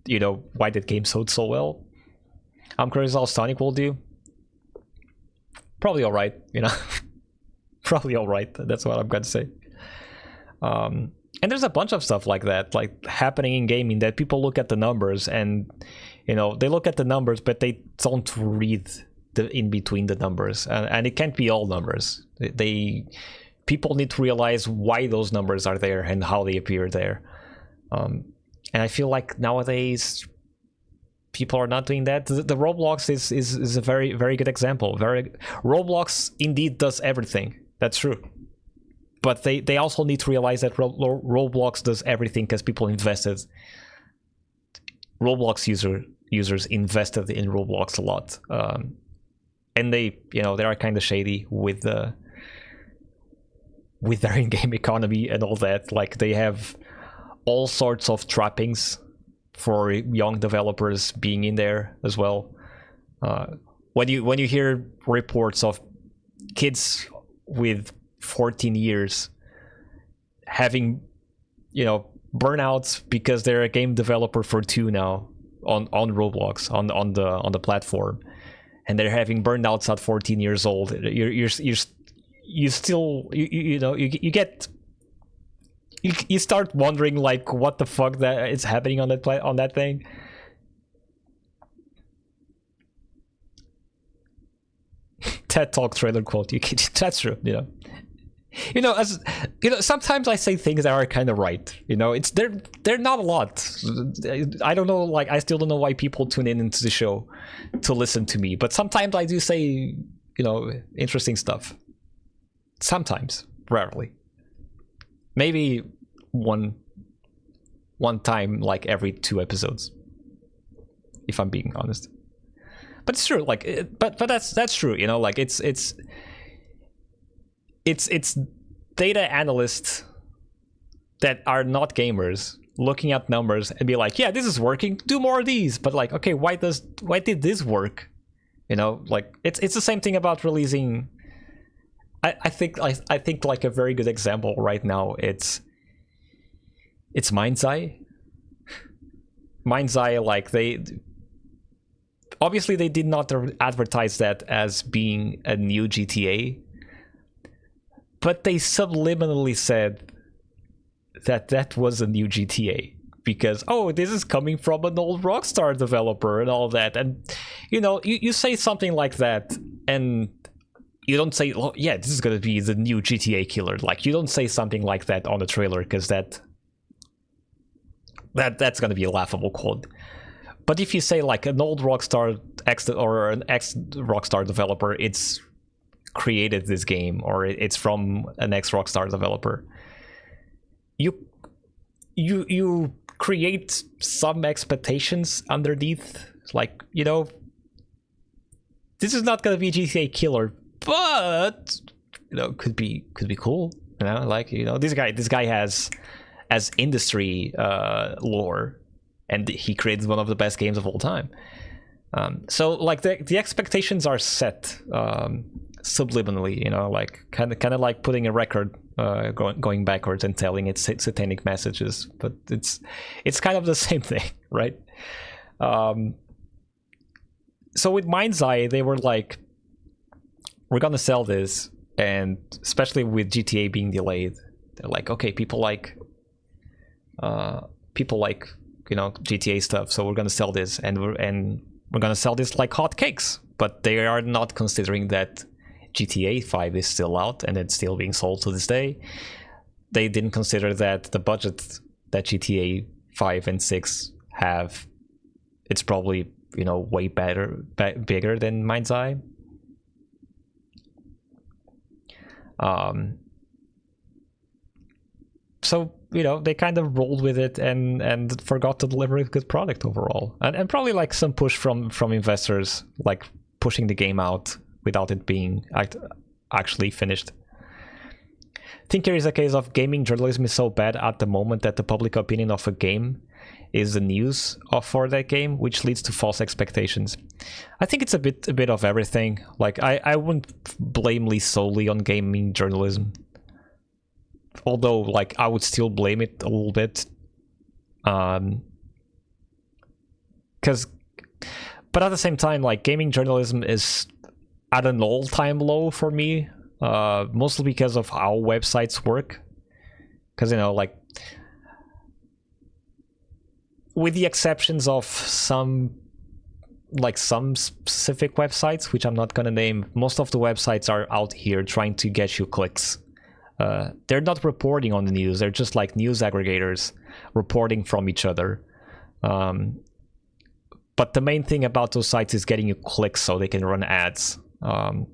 you know, why that game sold so well. I'm curious how Sonic will do. Probably all right, you know. Probably all right. That's what I'm going to say. And there's a bunch of stuff like that, like happening in gaming, that people look at the numbers and, you know, they look at the numbers, but they don't read the in between the numbers, and it can't be all numbers. People need to realize why those numbers are there and how they appear there. And I feel like nowadays people are not doing that. The Roblox is a very, very good example. Roblox indeed does everything. That's true. But they also need to realize that Roblox does everything because people invested. Roblox users invested in Roblox a lot, and they are kind of shady with their in-game economy and all that. Like, they have all sorts of trappings for young developers being in there as well. When you hear reports of kids with 14 years having, you know, burnouts because they're a game developer for 2 now on Roblox on the platform, and they're having burnouts at 14 years old, you start wondering, like, what the fuck that is happening on that thing. TED Talk trailer quote. That's true, you know. you know, as you know, sometimes I say things that are kind of right. You know, it's they're not a lot. I don't know, like I still don't know why people tune in into the show to listen to me, but sometimes I do say, you know, interesting stuff. Sometimes, rarely. Maybe one time, like every 2 episodes, if I'm being honest. But it's true, like, but that's true, you know, like it's data analysts that are not gamers looking at numbers and be like, yeah, this is working, do more of these. But like, okay, why did this work? You know, like it's the same thing about releasing. I think like a very good example right now, it's Mind's Eye. Mind's Eye, like they obviously they did not advertise that as being a new GTA, but they subliminally said that was a new GTA because, oh, this is coming from an old Rockstar developer and all that. And you know, you say something like that and you don't say, oh yeah, this is gonna be the new GTA killer. Like, you don't say something like that on the trailer because that's gonna be a laughable quote. But if you say like an old Rockstar X or an ex Rockstar developer, it's created this game, or it's from an ex Rockstar developer, you create some expectations underneath. Like, you know, this is not gonna be GTA killer, but you know, could be cool. You know, like, you know, this guy has industry lore, and he created one of the best games of all time. So like the expectations are set subliminally, you know, like kind of like putting a record going backwards and telling its satanic messages, but it's kind of the same thing, right? So with Mind's Eye, they were like, we're gonna sell this, and especially with GTA being delayed, they're like, okay, people like you know, GTA stuff, so we're gonna sell this, and we're gonna sell this like hotcakes. But they are not considering that GTA 5 is still out and it's still being sold to this day. They didn't consider that the budget that GTA 5 and 6 have, it's probably, you know, way bigger than Mind's Eye. So, you know, they kind of rolled with it and forgot to deliver a good product overall, and probably like some push from investors, like pushing the game out without it being actually finished. I think here is a case of gaming journalism is so bad at the moment that the public opinion of a game is the news for that game, which leads to false expectations. I think it's a bit of everything. Like I wouldn't blame Lee solely on gaming journalism, although like I would still blame it a little bit, but at the same time, like, gaming journalism is at an all-time low for me, mostly because of how websites work. Because, you know, like, with the exceptions of some specific websites, which I'm not gonna name, most of the websites are out here trying to get you clicks. They're not reporting on the news, they're just like news aggregators reporting from each other. But the main thing about those sites is getting you clicks so they can run ads. And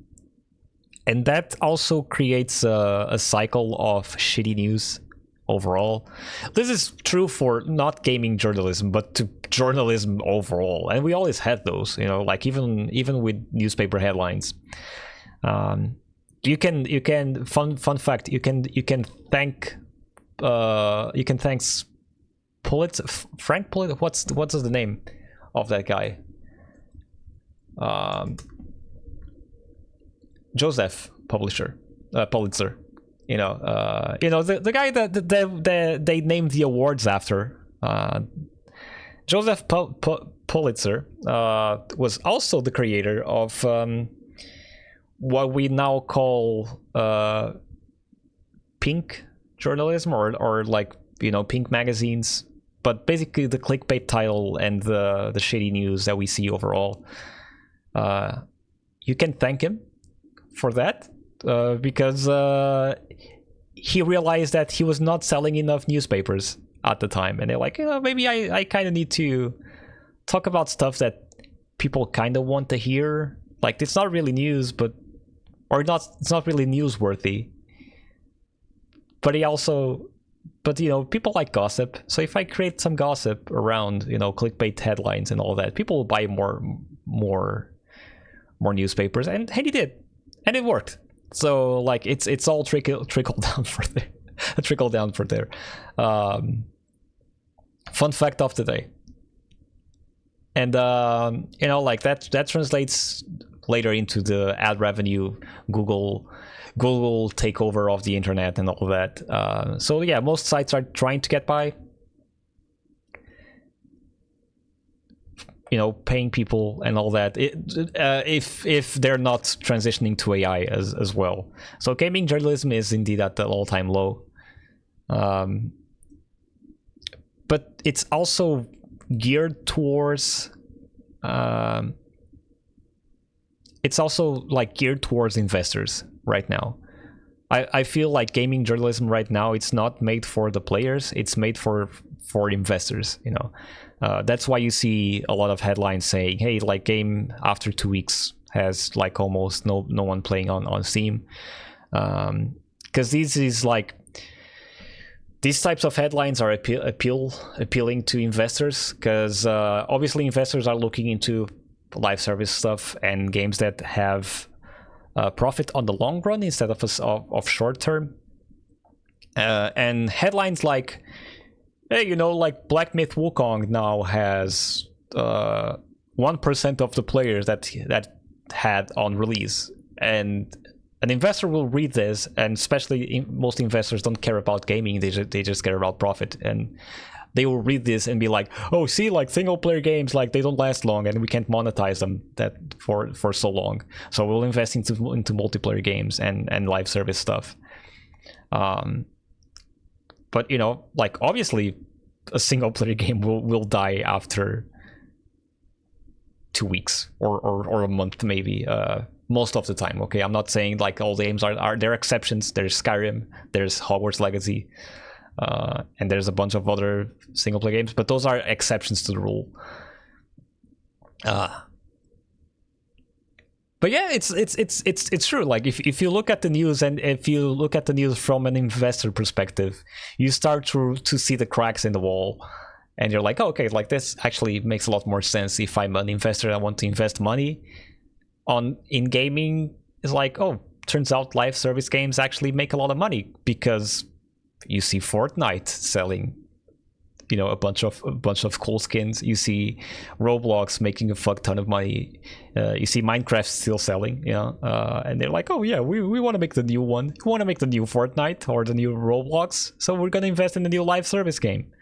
that also creates a cycle of shitty news overall. This is true for not gaming journalism, but to journalism overall. And we always had those, you know, like even with newspaper headlines. You can fun fact, you can thank Pulitzer, Frank Pulitzer, what's the name of that guy? Joseph Pulitzer. You know, the guy that they named the awards after. Joseph Pulitzer was also the creator of what we now call pink journalism, or like, you know, pink magazines, but basically the clickbait title and the shitty news that we see overall. You can thank him for that. because he realized that he was not selling enough newspapers at the time, and they're like, maybe I kind of need to talk about stuff that people kind of want to hear. Like, it's not really news, it's not really newsworthy. But people like gossip. So if I create some gossip around, clickbait headlines and all that, people will buy more newspapers, and he did, and it worked. So like it's all trickle down for there. Trickle down for there. Fun fact of the day. And like that translates later into the ad revenue, Google takeover of the internet and all that. So yeah, most sites are trying to get by, paying people and all that, if they're not transitioning to AI as well. So gaming journalism is indeed at the all-time low, but it's also geared towards investors right now. I feel like gaming journalism right now, it's not made for the players, it's made for investors. That's why you see a lot of headlines saying, hey, like, game after 2 weeks has like almost no one playing on Steam, because these types of headlines are appealing to investors, because obviously investors are looking into live service stuff and games that have profit on the long run instead of short term. And headlines like, hey, like Black Myth Wukong now has 1% of the players that had on release, and an investor will read this, and especially most investors don't care about gaming, they just care about profit, and they will read this and be like, oh, see, like single player games, like they don't last long and we can't monetize them for so long, so we'll invest into multiplayer games and live service stuff. But like, obviously a single player game will die after 2 weeks or a month maybe, most of the time. Okay, I'm not saying like all the games are there are exceptions. There's Skyrim, there's Hogwarts Legacy, and there's a bunch of other single player games, but those are exceptions to the rule. But yeah, it's true. Like if you look at the news, and if you look at the news from an investor perspective, you start to see the cracks in the wall, and you're like, oh, okay, like this actually makes a lot more sense. If I'm an investor, I want to invest money in gaming. It's like, oh, turns out live service games actually make a lot of money, because you see Fortnite selling, a bunch of cool skins. You see Roblox making a fuck ton of money. You see Minecraft still selling, and they're like, oh yeah, we want to make the new one. We want to make the new Fortnite or the new Roblox, so we're gonna invest in the new live service game.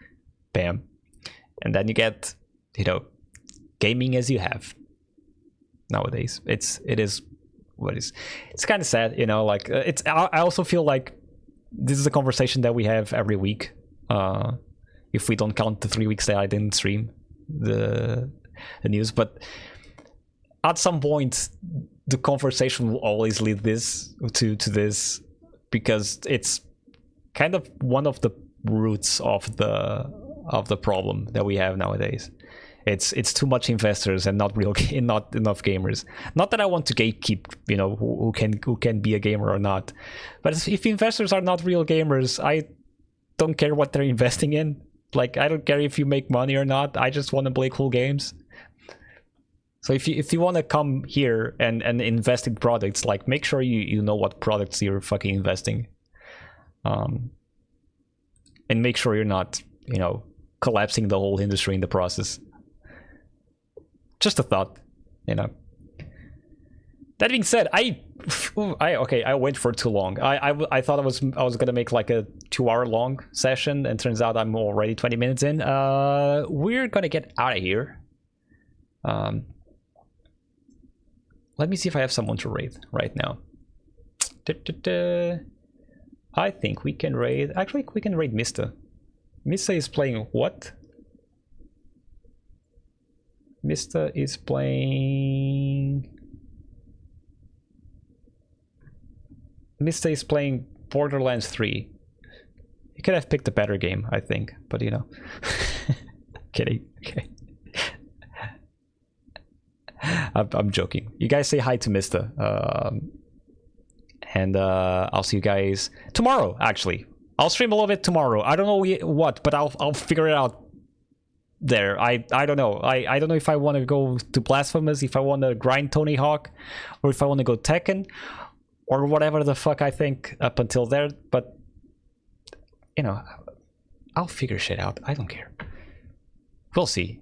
Bam. And then you get, gaming as you have nowadays. It is what is. It's kind of sad, like I also feel like this is a conversation that we have every week, if we don't count the 3 weeks that I didn't stream the news. But at some point the conversation will always lead this to this, because it's kind of one of the roots of the problem that we have nowadays. It's too much investors and not enough gamers. Not that I want to gatekeep, who can be a gamer or not, but if investors are not real gamers, I don't care what they're investing in. Like, I don't care if you make money or not. I just want to play cool games. So if you want to come here and invest in products, like, make sure you know what products you're fucking investing, and make sure you're not collapsing the whole industry in the process. Just a thought, That being said, I went for too long. I thought I was gonna make like a 2-hour long session, and turns out I'm already 20 minutes in. We're gonna get out of here. Let me see if I have someone to raid right now. I think we can raid. Actually, we can raid Mista. Mista is playing what? Mista is playing Mista is playing Borderlands 3. He could have picked a better game, I think, but you know. Kidding. Okay. I'm joking. You guys say hi to Mista. And I'll see you guys tomorrow, actually. I'll stream a little bit tomorrow. I don't know what, but I'll figure it out there. I don't know. I don't know if I want to go to Blasphemous, if I want to grind Tony Hawk, or if I want to go Tekken, or whatever the fuck I think up until there. But, you know, I'll figure shit out. I don't care. We'll see.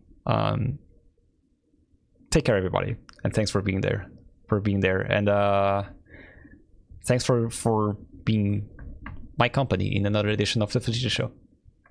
Take care, everybody, and thanks for being there. And thanks for being my company in another edition of the Fgeitas Show.